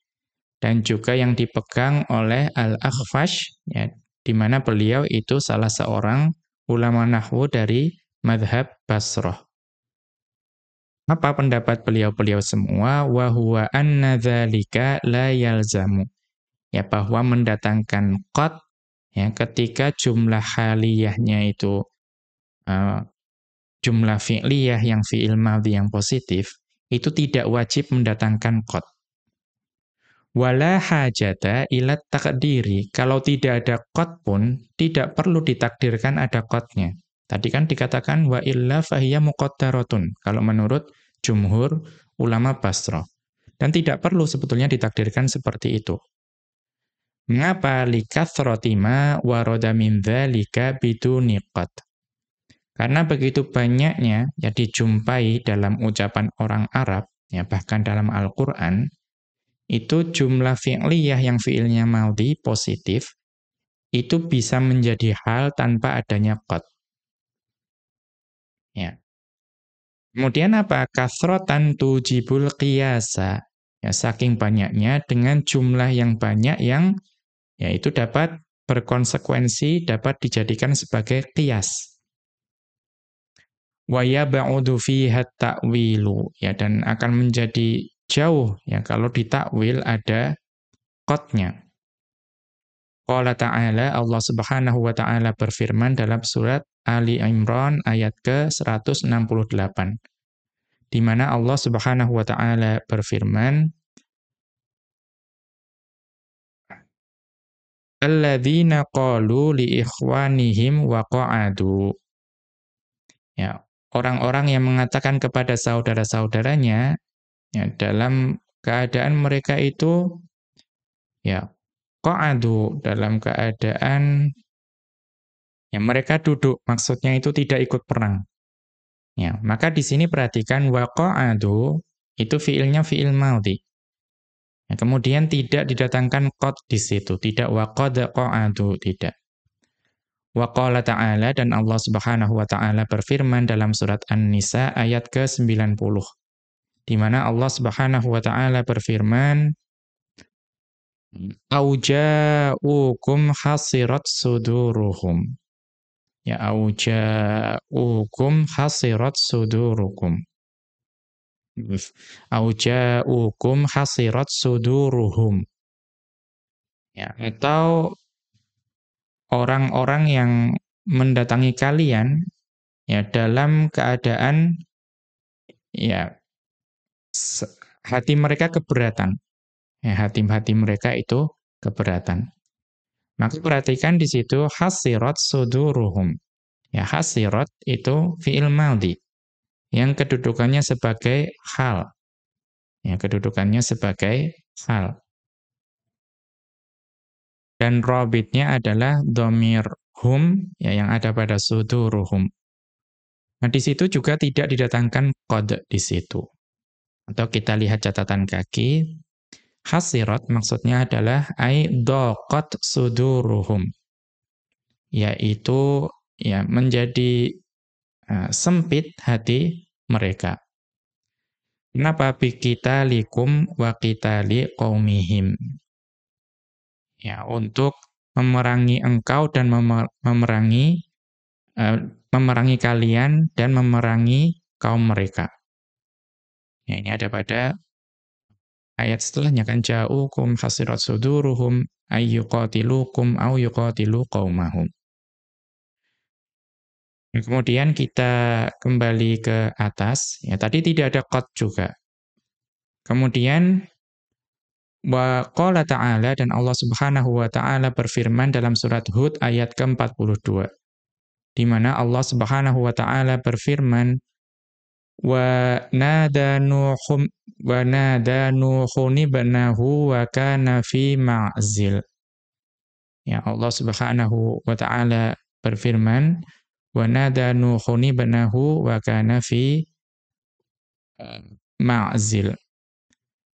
dan juga yang dipegang oleh Al-Akhfash ya, di mana beliau itu salah seorang ulama nahwu dari mazhab Basrah. Apa pendapat beliau-beliau semua? Wa huwa anna dzalika la yalzamu. Ya, bahwa mendatangkan qad ya ketika jumlah haliyahnya itu jumlah fi'liyah yang fi'il madhi yang positif itu tidak wajib mendatangkan qad. Wala hajata ila taqdiri. Kalau tidak ada qad pun tidak perlu ditakdirkan ada qadnya. Tadi kan dikatakan wa illa fahiya muqaddaratun kalau menurut jumhur ulama Basrah. Dan tidak perlu sebetulnya ditakdirkan seperti itu. Mengapa? Likathrati ma warada min dzalika biduni qad. Karena begitu banyaknya yang dijumpai dalam ucapan orang Arab, ya bahkan dalam Al-Qur'an, itu jumlah fi'liyah yang fi'ilnya madhi positif, itu bisa menjadi hal tanpa adanya qad. Ya. Kemudian apa? Kasrotan tujibul qiyasa. Ya, saking banyaknya dengan jumlah yang banyak yang ya itu dapat berkonsekuensi, dapat dijadikan sebagai qiyas. Wa yab'udu fiha ta'wilu. Ya, dan akan menjadi jauh ya kalau ditakwil ada qadnya. Qala ta'ala, Allah Subhanahu wa ta'ala berfirman dalam surat Ali Imran ayat ke-168. Di mana Allah Subhanahu wa ta'ala berfirman, alladzina qalu li ikhwanihim wa qa'adu. Ya, orang-orang yang mengatakan kepada saudara-saudaranya ya, dalam keadaan mereka itu ya qa'adu, dalam keadaan ya mereka duduk, maksudnya itu tidak ikut perang. Ya, maka di sini perhatikan waqa'adu itu fiilnya fiil madhi. Ya, kemudian tidak didatangkan qad di situ, tidak waqad qa'adu, tidak. Wa qala ta'ala, dan Allah Subhanahu wa ta'ala berfirman dalam surat An-Nisa ayat ke-90. Di mana Allah Subhanahu wa ta'ala berfirman, "Au ja'ukum hasirat suduruhum." Ya, au ja'ukum hasirat sudurukum. Au ja'ukum hasirat suduruhum. Ya, atau orang-orang yang mendatangi kalian ya dalam keadaan ya hati mereka keberatan. Ya, hati-hati mereka itu keberatan. Maka perhatikan di situ hasirat suduruhum. Ya, hasirat itu fi'il madhi yang kedudukannya sebagai hal. Ya, kedudukannya sebagai hal. Dan robitnya adalah dhamir hum ya, yang ada pada suduruhum. Nah, di situ juga tidak didatangkan qad di situ. Atau kita lihat catatan kaki, Hasirat maksudnya adalah ai daqat suduruhum, yaitu ya menjadi sempit hati mereka. Kenapa biqitalikum wa qitali qaumihim? Ya, untuk memerangi engkau dan memerangi kalian dan memerangi kaum mereka. Ya, ini ada pada ayat setelahnya kan ja'ukum hasirat suduruhum ayyuqatilukum aw yuqatilu qaumahum. Kemudian kita kembali ke atas, ya tadi tidak ada qad juga. Kemudian wa qala ta'ala, dan Allah Subhanahu wa taala berfirman dalam surat Hud ayat ke-42. Di mana Allah Subhanahu wa taala berfirman wa nada nuhun ibnahu wa kana fi ma'zil. Ya, Allah Subhanahu wa taala berfirman wa nada nuhun ibnahu wa kana fi ma'zil.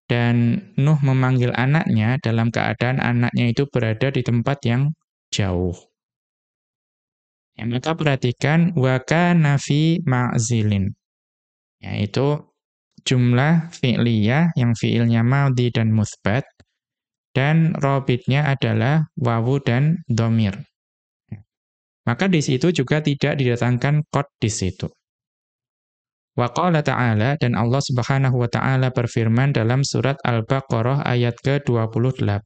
Dan Nuh memanggil anaknya dalam keadaan anaknya itu berada di tempat yang jauh. Ya, maka perhatikan wa kana fi ma'zilin. Yaitu jumlah fi'liyah yang fi'ilnya madhi dan mutsbat, dan robitnya adalah wawu dan dhamir. Maka di situ juga tidak didatangkan qad di situ. Wa qala ta'ala, dan Allah Subhanahu wa taala berfirman dalam surat Al-Baqarah ayat ke-28,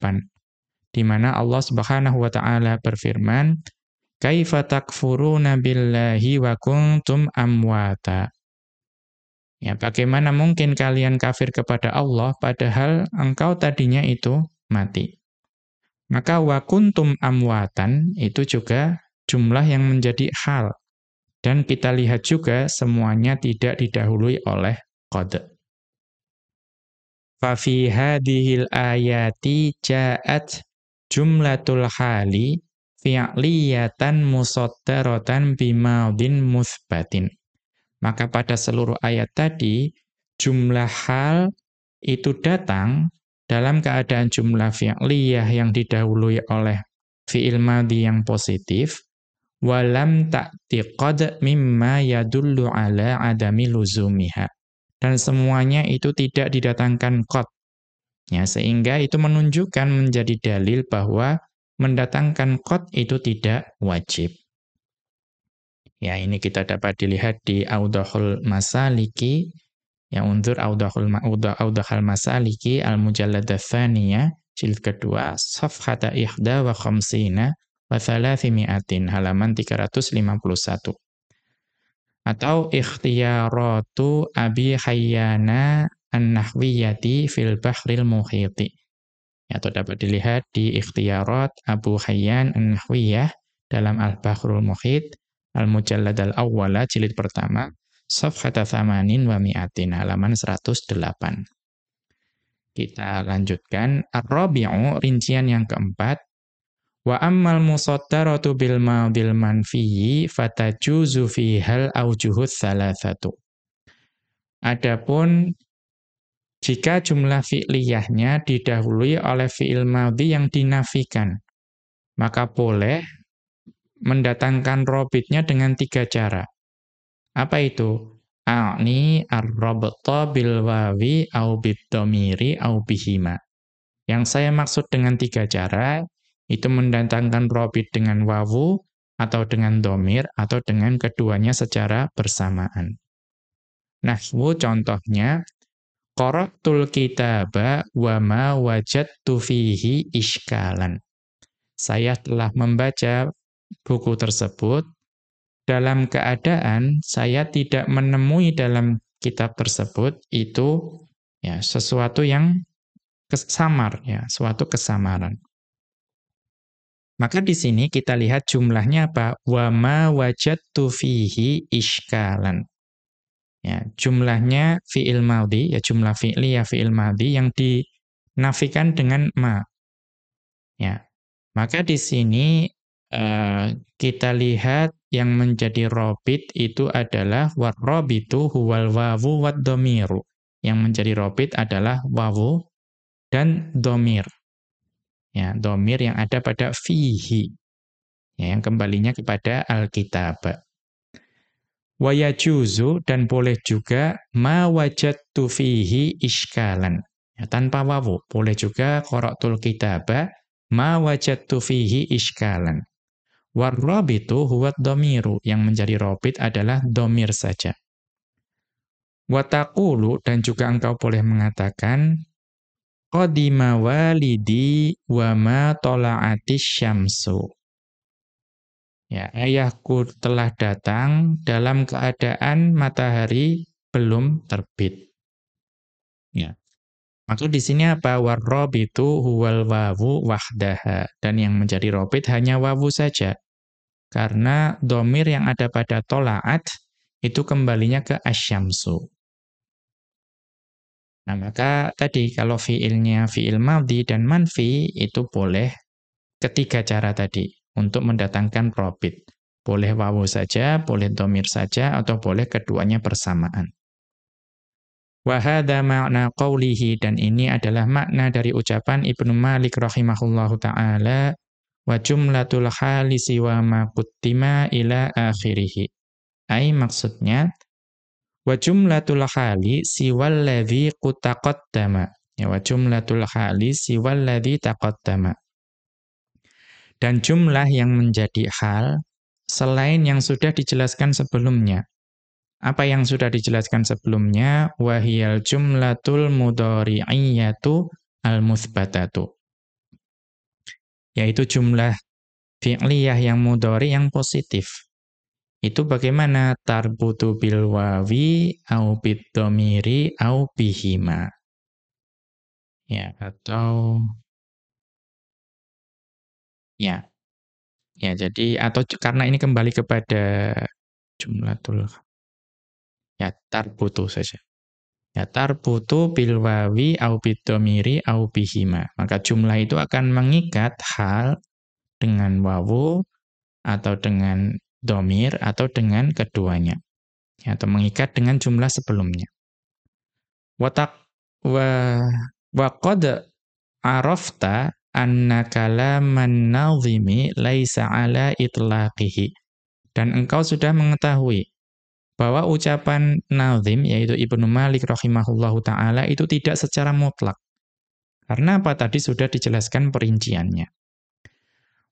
di mana Allah Subhanahu wa taala berfirman, "Kaifa takfuruna billahi wa kuntum amwata." Ya, bagaimana mungkin kalian kafir kepada Allah padahal engkau tadinya itu mati. Maka wa kuntum amwatan itu juga jumlah yang menjadi hal. Dan kita lihat juga semuanya tidak didahului oleh qad. Fa fi hadhil ayati ja'at jumlatul hali fi'liyatan musaddaratan bimadin mutsbatin. Maka pada seluruh ayat tadi, jumlah hal itu datang dalam keadaan jumlah fi'liyah yang didahului oleh fi'il madhi yang positif, walam ta'ti qad mimma yadullu ala adami luzumiha. Dan semuanya itu tidak didatangkan qad. Ya, sehingga itu menunjukkan menjadi dalil bahwa mendatangkan qad itu tidak wajib. Ya, ini kita dapat dilihat di Awdahul Masaliki, yang undur Awdahul Masaliki al-Mujalladats Tsaniyah, jilid kedua, safhata ihda wa khamsina wa thalathimi'atin, halaman 351. Atau ikhtiyaratu Abi Hayyana an-Nahwiyati fil Bahril Muhiti. Atau dapat dilihat di Ikhtiyarat Abu Hayyan an-Nahwiyah dalam Al-Bahrul Muhit, Al-Mujallad al-Awwala, jilid pertama, safhata thamanin wa mi'atin, halaman 108. Kita lanjutkan. Ar-rabi'u, rincian yang keempat. Wa ammal musaddaratu bil madhil manfiyyi fatajuzu fihal aujuhus thalathatu. Adapun jika jumlah fi'liyahnya didahului oleh fi'il madhi yang dinafikan, maka boleh mendatangkan robitnya dengan 3 cara. Apa itu? A'ni ar-rabta bil wawi au bid-dhamiri au bihima. Yang saya maksud dengan 3 cara, itu mendatangkan robit dengan wawu, atau dengan dhamir, atau dengan keduanya secara bersamaan. Nahwu contohnya, qara'tul kitaba wa ma wajadtu fihi iskalan. Saya telah membaca buku tersebut dalam keadaan saya tidak menemui dalam kitab tersebut itu ya sesuatu yang samar, ya, suatu kesamaran. Maka di sini kita lihat jumlahnya apa? Wa ma wajadtu fihi iskalan. Ya, jumlahnya fi'il madhi, ya jumlah fi'li ya fi'il madhi yang dinafikan dengan ma. Ya. Maka di sini kita lihat yang menjadi robit itu adalah war-robitu huwal wawu wad-dhamiru. Yang menjadi robit adalah wawu dan domir. Ya, domir yang ada pada fihi. Ya, yang kembalinya kepada Alkitab. Wa yajuzu dan boleh juga ma wajadtu fihi iskalan. Ya, tanpa wawu. Boleh juga qara'tul kitaba ma wajadtu fihi iskalan. Warrabitu huwa dhamiru. Yang menjadi robit adalah domir saja. Wa taqulu dan juga engkau boleh mengatakan qadima walidi wa ma tala'atis syamsu. Ya, ayahku telah datang dalam keadaan matahari belum terbit. Ya. Maksud di sini apa? Warrabitu huwal wawu wahdaha. Dan yang menjadi robit hanya wawu saja. Karena domir yang ada pada tola'at itu kembalinya ke asyamsu. Nah, maka tadi kalau fiilnya fiil madhi dan manfi itu boleh ketiga cara tadi untuk mendatangkan robit. Boleh wawu saja, boleh domir saja, atau boleh keduanya bersamaan. Wa hadza ma'na qawlihi dan ini adalah makna dari ucapan Ibnu Malik rahimahullahu taala wa jumlatul hali siwa ma quttima ila akhirih. Ai maksudnya wa jumlatul hali siwal ladzi qutaqaddama. Ya, wa jumlatul hali siwal ladzi taqaddama. Dan jumlah yang menjadi hal selain yang sudah dijelaskan sebelumnya. Apa yang sudah dijelaskan sebelumnya? Wahiyal jumlatul mudhari'iyyatu al-muthbatatu. Yaitu jumlah fi'liyah yang mudhari yang positif. Itu bagaimana? Tarbutu bil wawi au bid dhamiri au bihima. Ya, atau ya. Ya, jadi atau karena ini kembali kepada jumlatul ya tarbutu saja. Ya tarbutu bil wawi au bid dhamiri au bihima. Maka jumlah itu akan mengikat hal dengan wawu atau dengan dhamir atau dengan keduanya. Ya, atau mengikat dengan jumlah sebelumnya. Watak wa qad arafta anna kalaman nadhimi laisa ala itlaqihi. Dan engkau sudah mengetahui bahwa ucapan nadhim, yaitu Ibnu Malik rahimahullahu ta'ala, itu tidak secara mutlak. Karena apa? Tadi sudah dijelaskan perinciannya.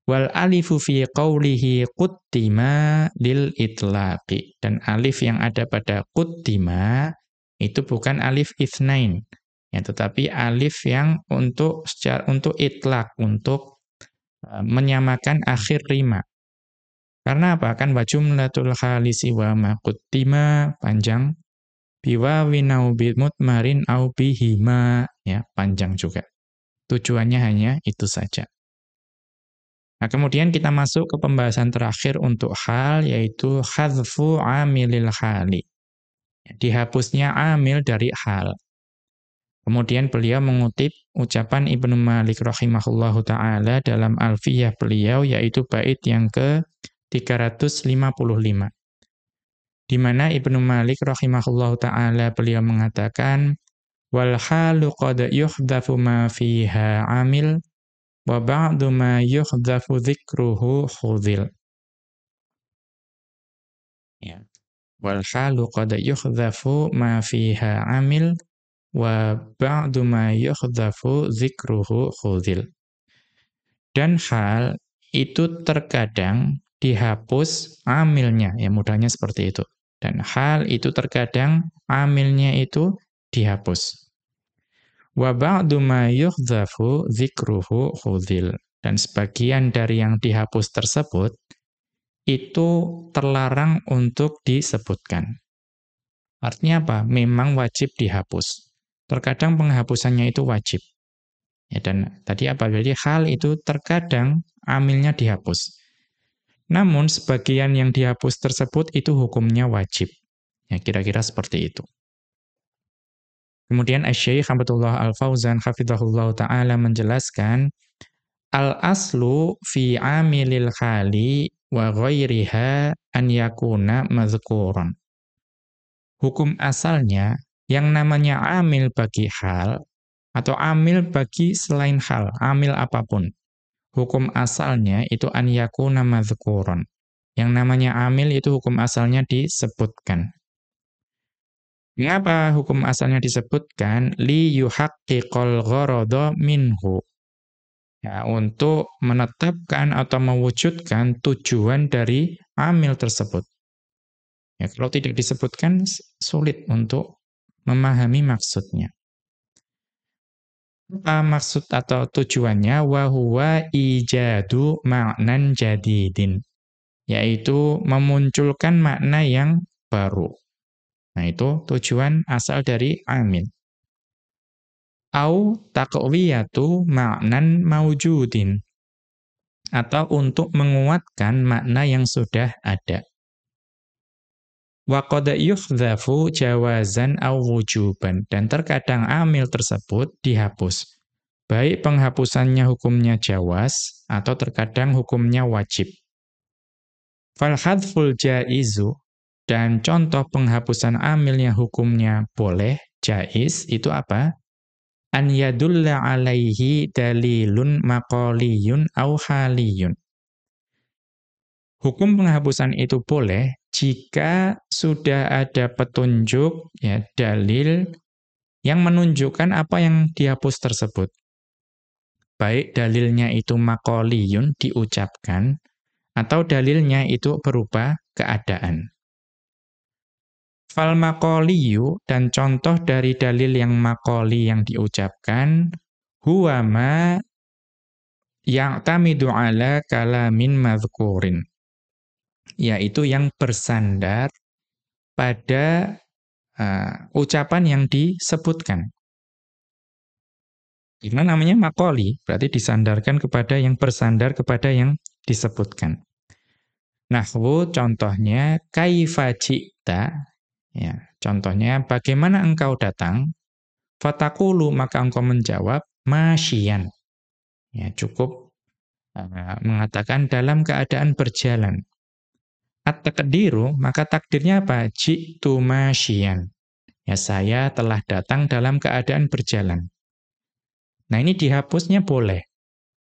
Wal alifu fi qawlihi quttima lil itlaqi. Dan alif yang ada pada quttima, itu bukan alif itsnain. Ya, tetapi alif yang untuk itlaq, untuk menyamakan akhir rima. Karena apa? Kan wa jumlatul khalisi wa ma quttima panjang, biwawin au bimutmarin au bihima ya panjang juga. Tujuannya hanya itu saja. Nah, kemudian kita masuk ke pembahasan terakhir untuk hal, yaitu hadzfu amilil hali. Dihapusnya amil dari hal. Kemudian beliau mengutip ucapan Ibnu Malik rahimahullahu ta'ala dalam Alfiyah beliau, yaitu bait yang ke-355. Di mana Ibnu Malik rahimahullahu ta'ala beliau mengatakan, wal halu qad yuhdhafu ma fiha amil, wa ba'du ma yuhdhafu dzikruhu khudhil. Ya. Wal halu qad yuhdhafu ma fiha amil, wa ba'du ma yuhdhafu dzikruhu khudhil. Dan hal itu terkadang dihapus amilnya, ya mudahnya seperti itu. Dan hal itu terkadang amilnya itu dihapus. Wa ba'du ma yuhdhafu dzikruhu khudhil. Dan sebagian dari yang dihapus tersebut itu terlarang untuk disebutkan. Artinya apa? Memang wajib dihapus. Terkadang penghapusannya itu wajib. Ya, dan tadi apa? Jadi hal itu terkadang amilnya dihapus. Namun sebagian yang dihapus tersebut itu hukumnya wajib. Ya, kira-kira seperti itu. Kemudian Asy-Syaikh Abdullah Al-Fauzan hafizahullah ta'ala menjelaskan, al-aslu fi amilil khali wa ghairiha an yakuna madhkuran. Hukum asalnya, yang namanya amil bagi hal, atau amil bagi selain hal, amil apapun. Hukum asalnya itu an yakuna madhkuron. Yang namanya amil itu hukum asalnya disebutkan. Mengapa hukum asalnya disebutkan? Li yuhaqqiqal gharada minhu. Ya, untuk menetapkan atau mewujudkan tujuan dari amil tersebut. Ya, kalau tidak disebutkan sulit untuk memahami maksudnya. Apa maksud atau tujuannya? Wa huwa ijadu ma'nan jadidin. Yaitu memunculkan makna yang baru. Nah, itu tujuan asal dari amil. Au taqwiyatu ma'nan maujudin. Atau untuk menguatkan makna yang sudah ada. Wa qad yuhdhafu jawazan aw wujuban. Dan terkadang amil tersebut dihapus. Baik penghapusannya hukumnya jawaz atau terkadang hukumnya wajib. Fal hadful jaizu, dan contoh penghapusan amil yang hukumnya boleh, jaiz, itu apa? An yadulla alaihi dalilun maqaliyun au haliyun. Hukum penghapusan itu boleh jika sudah ada petunjuk, ya, dalil yang menunjukkan apa yang dihapus tersebut. Baik dalilnya itu maqaliyun, diucapkan, atau dalilnya itu berupa keadaan. Fal maqaliyu, dan contoh dari dalil yang maqali yang diucapkan, huwa ma ya'tamidu ala kalamin madhkurin, yaitu yang bersandar pada ucapan yang disebutkan. Ini namanya maqali, berarti disandarkan kepada yang bersandar kepada yang disebutkan. Nahwu contohnya kaifa ji'ta, ya, contohnya bagaimana engkau datang? Fataqulu, maka engkau menjawab masyian. Ya, cukup mengatakan dalam keadaan berjalan. At-taqdiru, maka takdirnya apa? Ji'tu masyian. Ya, saya telah datang dalam keadaan berjalan. Nah, ini dihapusnya boleh.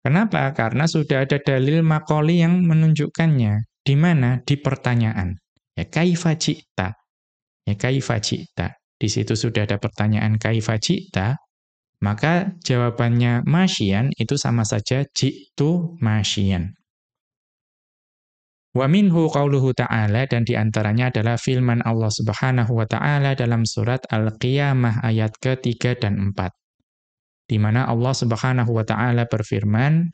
Kenapa? Karena sudah ada dalil maqali yang menunjukkannya. Di mana? Di pertanyaan. Ya, kaifa ji'ta. Ya, kaifa ji'ta. Di situ sudah ada pertanyaan kaifa ji'ta, maka jawabannya masyian itu sama saja ji'tu masyian. Wa minhu qauluhu ta'ala, dan diantaranya adalah firman Allah Subhanahu wa ta'ala dalam surat Al-Qiyamah ayat ke-3 dan 4. Di mana Allah Subhanahu wa ta'ala berfirman,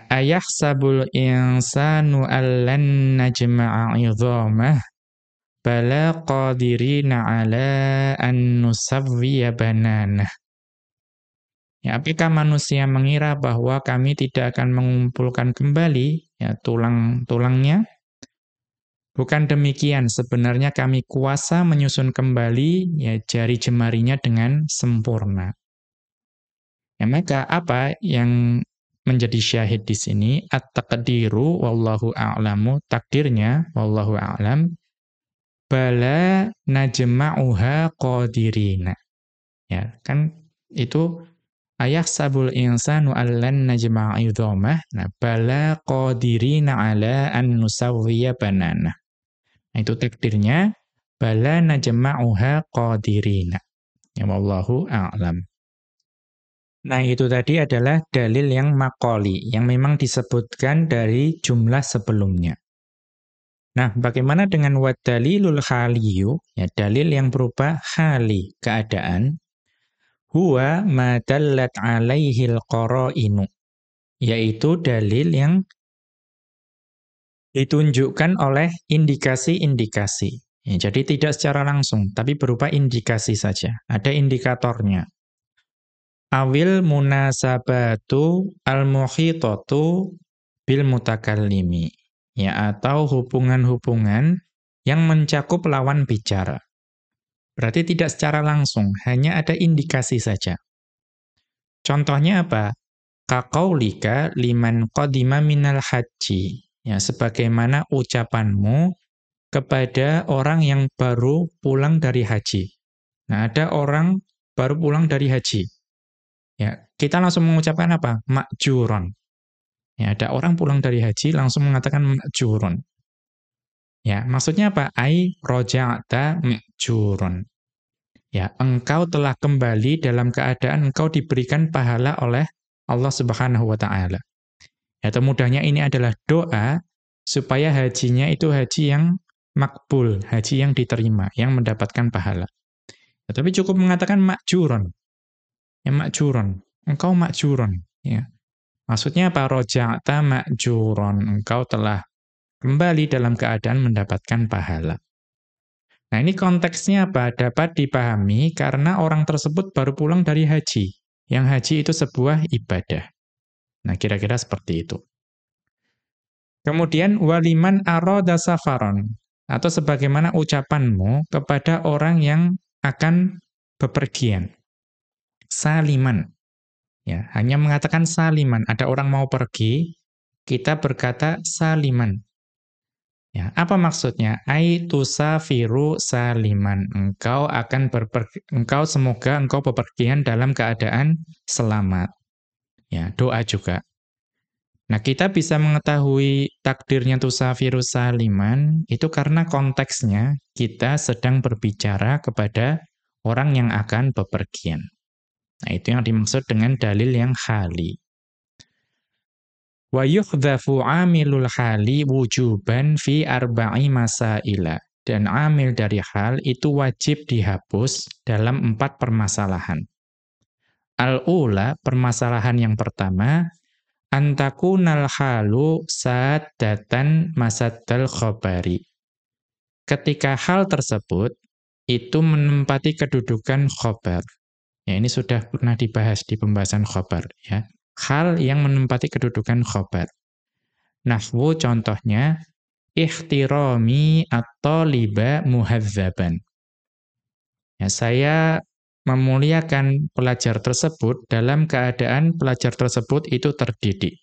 ayahsabul insanu allan najma'a 'idhamah bala qadirina 'ala an nusawwiya bananah. Ya, apakah manusia mengira bahwa kami tidak akan mengumpulkan kembali, ya, tulang-tulangnya? Bukan demikian, sebenarnya kami kuasa menyusun kembali, ya, jari jemarinya dengan sempurna. Ya, maka apa yang menjadi syahid di sini? At-taqdiru wallahu a'lamu, takdirnya wallahu a'lam, bala najma'uha qadirina. Ya, kan itu ayahsabul insanu allan najma'a 'idhamah. Nah, bala qadirina 'ala an nusawwiya bananah. Nah, itu takdirnya bala najma'uha qadirina. Ya, wallahu a'lam. Nah, itu tadi adalah dalil yang maqali, yang memang disebutkan dari jumlah sebelumnya. Nah, bagaimana dengan wadalilul haliyu? Ya, dalil yang berupa hali, keadaan. Huwa ma dallat alaihil qara'inu, yaitu dalil yang ditunjukkan oleh indikasi-indikasi. Ya, jadi tidak secara langsung, tapi berupa indikasi saja. Ada indikatornya. Awil munasabatu al-muhitatu bil mutakallimi. Ya, atau hubungan-hubungan yang mencakup lawan bicara. Berarti tidak secara langsung, hanya ada indikasi saja. Contohnya apa? Kaqaulika liman qadima minal haji. Ya, sebagaimana ucapanmu kepada orang yang baru pulang dari haji. Nah, ada orang baru pulang dari haji. Ya, kita langsung mengucapkan apa? Ma'juron. Ya, ada orang pulang dari haji langsung mengatakan ma'juron. Ya, maksudnya apa? Ai roja'ta ma'juron. Ya, engkau telah kembali dalam keadaan engkau diberikan pahala oleh Allah Subhanahu wa taala. Ya, mudahnya ini adalah doa supaya hajinya itu haji yang makbul, haji yang diterima, yang mendapatkan pahala. Ya, tapi cukup mengatakan makjuron. Ya, makjuron. Engkau makjuron. Ya. Maksudnya apa? Roja'ta makjuron. Engkau telah kembali dalam keadaan mendapatkan pahala. Nah, ini konteksnya apa? Dapat dipahami karena orang tersebut baru pulang dari haji. Yang haji itu sebuah ibadah. Nah, kira-kira seperti itu. Kemudian waliman aroda safaron, atau sebagaimana ucapanmu kepada orang yang akan bepergian. Saliman. Ya, hanya mengatakan saliman. Ada orang mau pergi, kita berkata saliman. Ya, apa maksudnya? Ai tusafiru saliman. Engkau semoga engkau bepergian dalam keadaan selamat. Ya, doa juga. Nah, kita bisa mengetahui takdirnya tusafiru saliman itu karena konteksnya kita sedang berbicara kepada orang yang akan bepergian. Nah, itu yang dimaksud dengan dalil yang khali. Wa yuhdhafu 'amilul hali wujuban fi arba'i masaila. Dan amil dari hal itu wajib dihapus dalam 4 permasalahan. Al-ula, permasalahan yang pertama, antakunal halu saddatan masaddal khabari. Ketika hal tersebut itu menempati kedudukan khabar. Ya, ini sudah pernah dibahas di pembahasan khabar, ya. Hal yang menempati kedudukan khabar. Nahwu contohnya, ihtirami at-taliba muhadzaban. Ya, saya memuliakan pelajar tersebut dalam keadaan pelajar tersebut itu terdidik.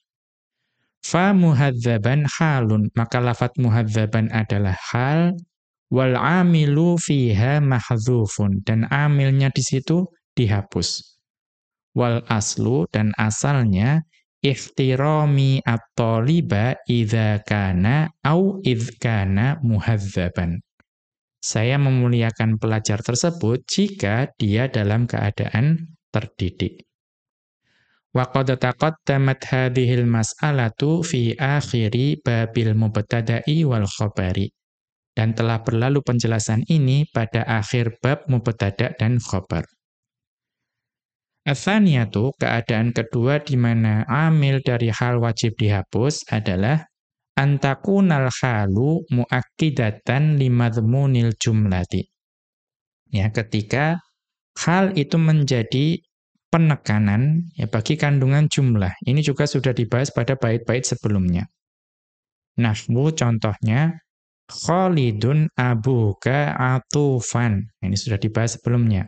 Fa muhadzaban halun, maka lafat muhadzaban adalah hal, wal amilu fiha mahdzufun, dan amilnya di situ dihapus. Wal aslu, dan asalnya ihtirami at-taliba idza kana au idz kana muhadzaban. Saya memuliakan pelajar tersebut jika dia dalam keadaan terdidik. Wa qad taqaddamat hadhil mas'alatu fi akhiri babil mubtada'i wal khabari. Dan telah berlalu penjelasan ini pada akhir bab mubtada' dan khabar. Atsaniyatu, keadaan kedua di mana amil dari hal wajib dihapus adalah antakunal halu muakkidatan limadhmunil jumlati. Ya, ketika hal itu menjadi penekanan ya bagi kandungan jumlah. Ini juga sudah dibahas pada bait-bait sebelumnya. Nahwu contohnya Khalidun abuka atufan. Ini sudah dibahas sebelumnya.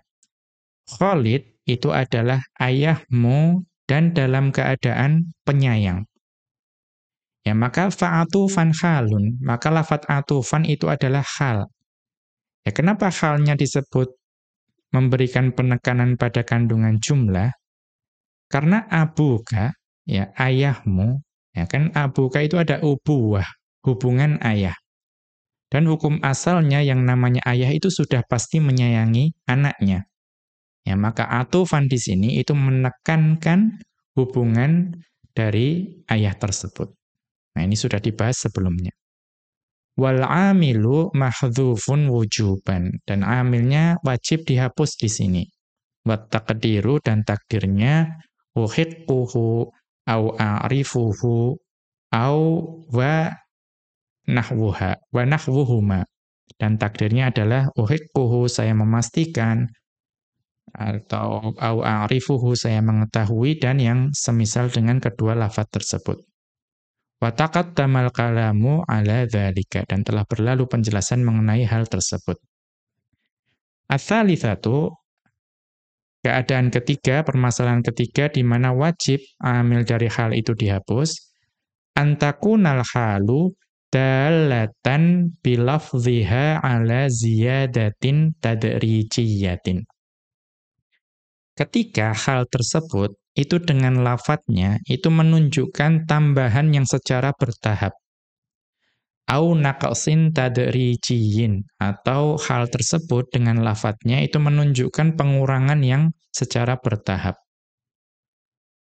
Khalid itu adalah ayahmu dan dalam keadaan penyayang. Ya, maka fa'atufan halun, maka lafat atufan itu adalah hal. Ya, kenapa halnya disebut memberikan penekanan pada kandungan jumlah? Karena abuka, ya ayahmu, ya kan abuka itu ada ubuwah, hubungan ayah. Dan hukum asalnya yang namanya ayah itu sudah pasti menyayangi anaknya. Ya, maka atufan di sini itu menekankan hubungan dari ayah tersebut. Nah, ini sudah dibahas sebelumnya. Wal amilu mahdzufun wujuban, dan amilnya wajib dihapus di sini. Wat taqdiru, dan takdirnya uhiqquhu au a'rifuhu au wa nahwuhuma. Dan takdirnya adalah uhiqquhu, saya memastikan, atau au a'rifuhu, saya mengetahui, dan yang semisal dengan kedua lafaz tersebut. Wa taqaddamal kalamu ala dzalika, dan telah berlalu penjelasan mengenai hal tersebut. Ats-tsalitsatu, keadaan ketiga, permasalahan ketiga di mana wajib amil dari hal itu dihapus, antakunal halu dalatan bilafdhiha ala ziyadatin tadrijiyatin. Ketika hal tersebut itu dengan lafadznya itu menunjukkan tambahan yang secara bertahap. Au naqsin tadrijiyin, atau hal tersebut dengan lafadznya itu menunjukkan pengurangan yang secara bertahap.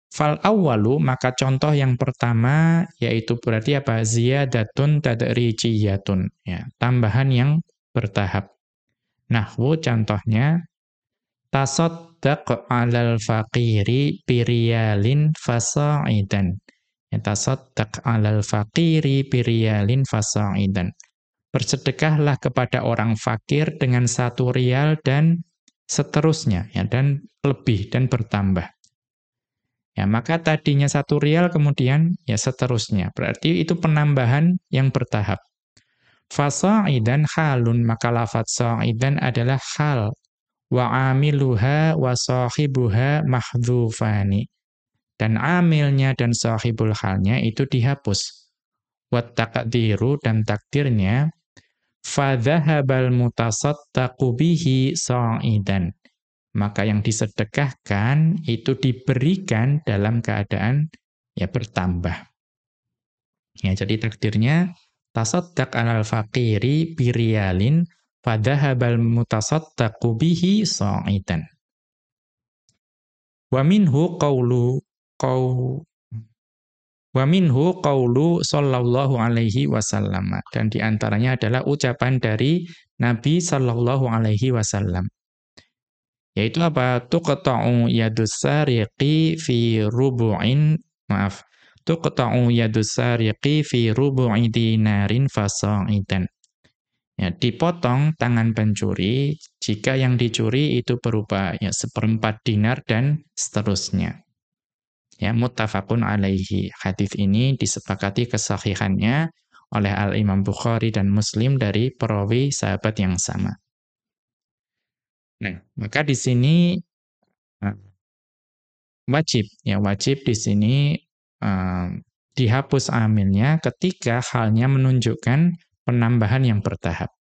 Fal awwalu, maka contoh yang pertama yaitu berarti apa? Ziyadatun tadrijiyatun, ya, tambahan yang bertahap. Nahwu contohnya tasaddaq 'alal faqiri biriyalin fasa'idan. Ya, tasaddaq 'alal faqiri biriyalin fasa'idan. Bersedekahlah kepada orang fakir dengan 1 rial dan seterusnya, ya, dan lebih dan bertambah. Ya, maka tadinya 1 rial kemudian ya seterusnya. Berarti itu penambahan yang bertahap. Fasa'idan halun, maka lafadz sa'idan adalah hal. Wa amiluha wa sahibuha mahdhufani. Dan amilnya dan sahibul halnya itu dihapus. Wa taqdiru, dan takdirnya fadhahabal mutasaddaqu bihi sa'idan. Maka yang disedekahkan itu diberikan dalam keadaan ya bertambah. Ya, jadi takdirnya tasaddaq 'alal faqiri biriyalin fadhahabal mutasaddaqu bihi sa'idan. Wa minhu qawlu sallallahu alaihi wasallam, dan diantaranya adalah ucapan dari Nabi sallallahu alaihi wasallam. Yaitu apa? Tuqta'u yadus sariqi fi rubu'in, tuqta'u yadus sariqi fi rubu'i dinarin fasa'idan. Ya, dipotong tangan pencuri jika yang dicuri itu berupa ya 1/4 dinar dan seterusnya. Ya, muttafaqun alaihi. Hadis ini disepakati kesahihannya oleh Al-Imam Bukhari dan Muslim dari perawi sahabat yang sama. Nah, maka di sini wajib di sini dihapus amilnya ketika halnya menunjukkan penambahan yang bertahap.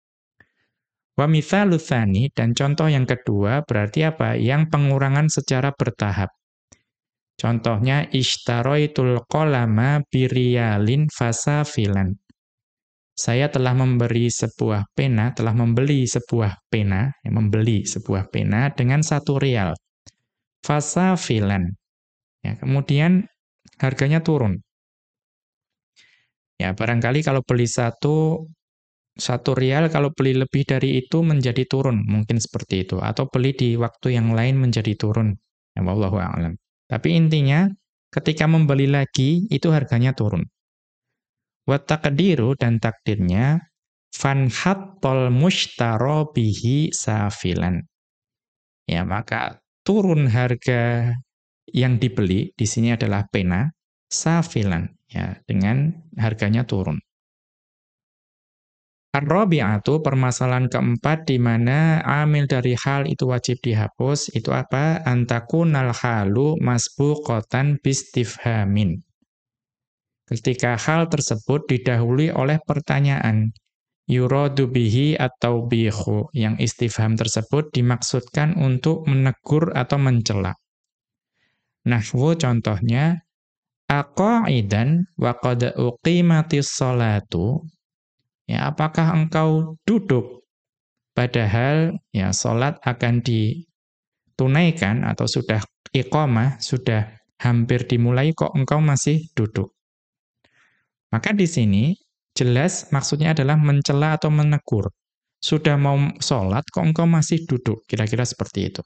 Wa mithalu tsani, dan contoh yang kedua berarti apa? Yang pengurangan secara bertahap. Contohnya ishtaraitul qalama biriyalin fasafilan. Saya telah membeli sebuah pena dengan 1 rial. Fasafilan. Ya, kemudian harganya turun. Ya, barangkali kalau beli 1 rial, kalau beli lebih dari itu menjadi turun, mungkin seperti itu. Atau beli di waktu yang lain menjadi turun. Ya, wallahu a'lam. Tapi intinya, ketika membeli lagi, itu harganya turun. Wa taqdiru, dan takdirnya fanhattol mushtara bihi safilan. Ya, maka turun harga yang dibeli di sini adalah pena safilan, ya, dengan harganya turun. Ar-rabi'atu, permasalahan keempat di mana amil dari hal itu wajib dihapus, itu apa? Antakunal halu masbuqatan bistifhamin. Ketika hal tersebut didahului oleh pertanyaan, yuradu bihi atau bihu, yang istifham tersebut dimaksudkan untuk menegur atau mencela. Nahwu contohnya, aqa'idan wa qad uqimatis sholatu. Ya, apakah engkau duduk padahal ya salat akan ditunaikan atau sudah iqamah, sudah hampir dimulai kok engkau masih duduk? Maka di sini jelas maksudnya adalah mencela atau menegur. Sudah mau sholat kok engkau masih duduk, kira-kira seperti itu.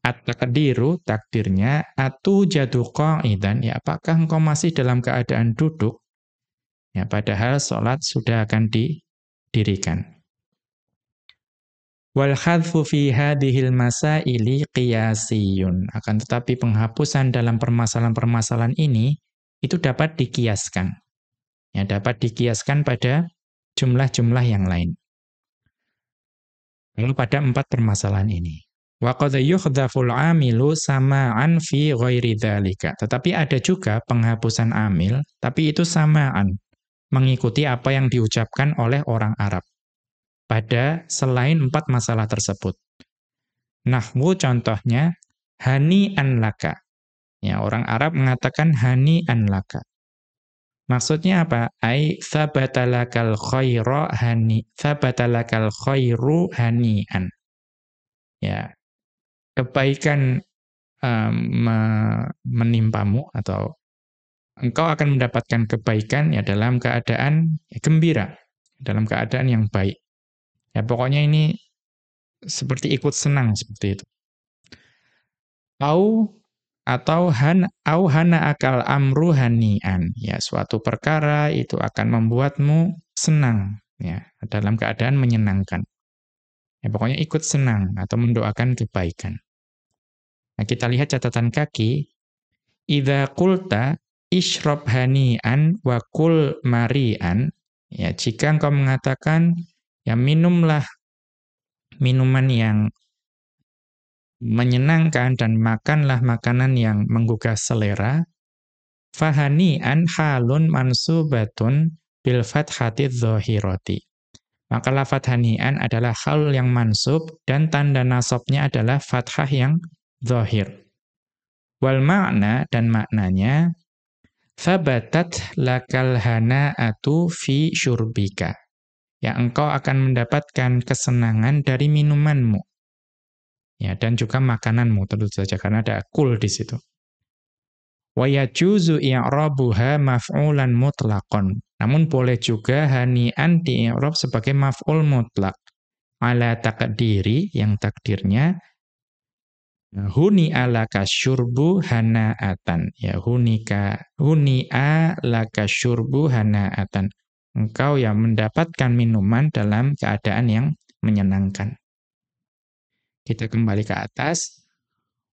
At-taqdiru, takdirnya, atujadu qa'idan, ya apakah engkau masih dalam keadaan duduk? Ya, padahal sholat sudah akan didirikan. Wal hadfu fi hadhil masaili qiyasiyun. Akan tetapi penghapusan dalam permasalahan-permasalahan ini itu dapat dikiaskan. Ya, dapat dikiaskan pada jumlah-jumlah yang lain. Lalu pada 4 permasalahan ini. Wa qad yuhdhaful 'amilu sama'an fi ghairi dzalika. Tetapi ada juga penghapusan amil, tapi itu sama'an. mengikuti apa yang diucapkan oleh orang Arab pada selain 4 masalah tersebut. Nahwu contohnya, hani'an laka. Ya, orang Arab mengatakan hani'an laka. Maksudnya apa? Thabatalakal khairu hani'an. Ya, kebaikan menimpamu atau engkau akan mendapatkan kebaikan ya dalam keadaan gembira, dalam keadaan yang baik. Ya pokoknya ini seperti ikut senang seperti itu. Atau hana akal amru hani'an. Ya suatu perkara itu akan membuatmu senang ya dalam keadaan menyenangkan. Ya pokoknya ikut senang atau mendoakan kebaikan. Nah, kita lihat catatan kaki. Idza qulta isyrab hani'an wa kul mari'an. Ya, jika engkau mengatakan ya minumlah minuman yang menyenangkan dan makanlah makanan yang menggugah selera, fahani'an halun mansubatun bil fathati dzahirati. Maka lafadz hani'an adalah hal yang mansub dan tanda nasabnya adalah fathah yang zahir. Wal makna dan maknanya thabatat lakal hana'atu fi syurbika. Ya engkau akan mendapatkan kesenangan dari minumanmu. Ya dan juga makananmu tentu saja karena ada kul di situ. Wa yajuzu i'rabuha maf'ulan mutlaqan. Namun boleh juga hani'an di-i'rab sebagai maf'ul mutlaq. Ala taqdiri yang takdirnya huni'a laka syurbu hana'atan. Ya huni'a laka syurbu hana'atan. Engkau yang mendapatkan minuman dalam keadaan yang menyenangkan. Kita kembali ke atas.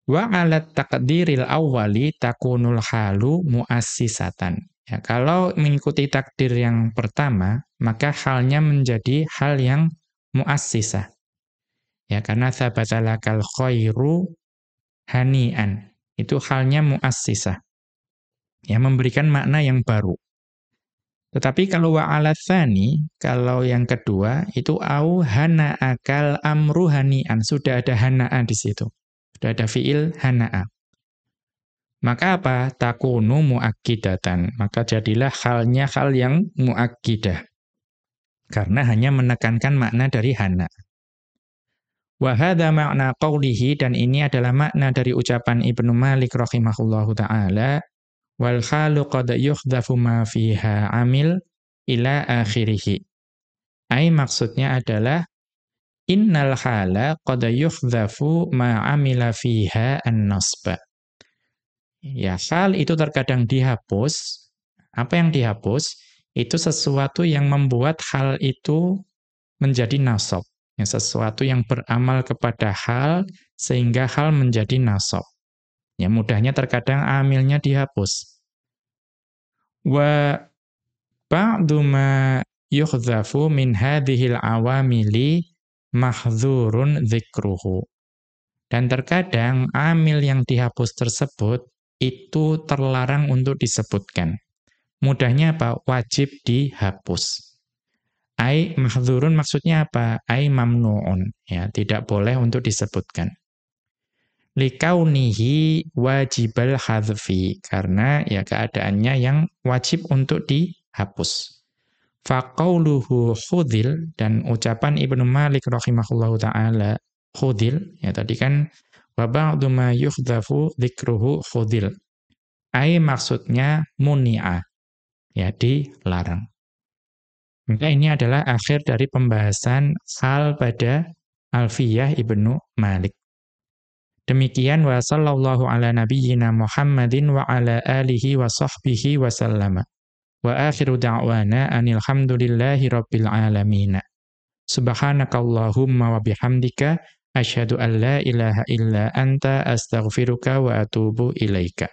Wa 'alat taqdiril awwali takunul halu muassisatan. Ya, kalau mengikuti takdir yang pertama, maka halnya menjadi hal yang muassisah. Ya, karena tsabatalakal khairu hani'an. Itu halnya muassisah. Ya, memberikan makna yang baru. Tetapi kalau wa 'alat tsani, kalau yang kedua itu au hana'akal amru hani'an, sudah ada hana'a di situ. Sudah ada fiil hana'a. Maka apa? Takunu muakkidatan. Maka jadilah halnya hal yang muakkidah. Karena hanya menekankan makna dari hana. Wa hadza ma'na qawlihi, dan ini adalah makna dari ucapan Ibnu Malik rahimahullahu taala, wal halu qad yuhdhafu ma fiha amil ila akhirih. Ai maksudnya adalah innal hala qad yuhdhafu ma amila fiha an-nasba. Ya, hal itu terkadang dihapus. Apa yang dihapus? Itu sesuatu yang membuat hal itu menjadi nasab. Ya, sesuatu yang beramal kepada hal, sehingga hal menjadi nasab. Ya, mudahnya terkadang amilnya dihapus. Wa ba'du ma yuhdhafu min hadhil awamili mahdzurun dzikruhu. Dan terkadang amil yang dihapus tersebut itu terlarang untuk disebutkan. Mudahnya apa? Wajib dihapus. Ai mahdzurun maksudnya apa? Ai mamnu'un. Ya, tidak boleh untuk disebutkan. Likaunihi wajibal hadzfi, karena ya keadaannya yang wajib untuk dihapus. Faqauluhu khudil, dan ucapan Ibnu Malik rahimahullahu taala khudil, ya tadi kan wa ba'du ma yuhdhafu dzikruhu khudil. Ai maksudnya muni'a, ya dilarang. Maka ini adalah akhir dari pembahasan hal pada Alfiyah Ibnu Malik. Demikian wa sallallahu ala nabiyyina Muhammadin wa ala alihi wa sahbihi wa sallama. Wa akhiru da'wana anil hamdulillahi rabbil alamin. Subhanakallahumma wa bihamdika asyhadu an la ilaha illa anta astaghfiruka wa atubu ilaika.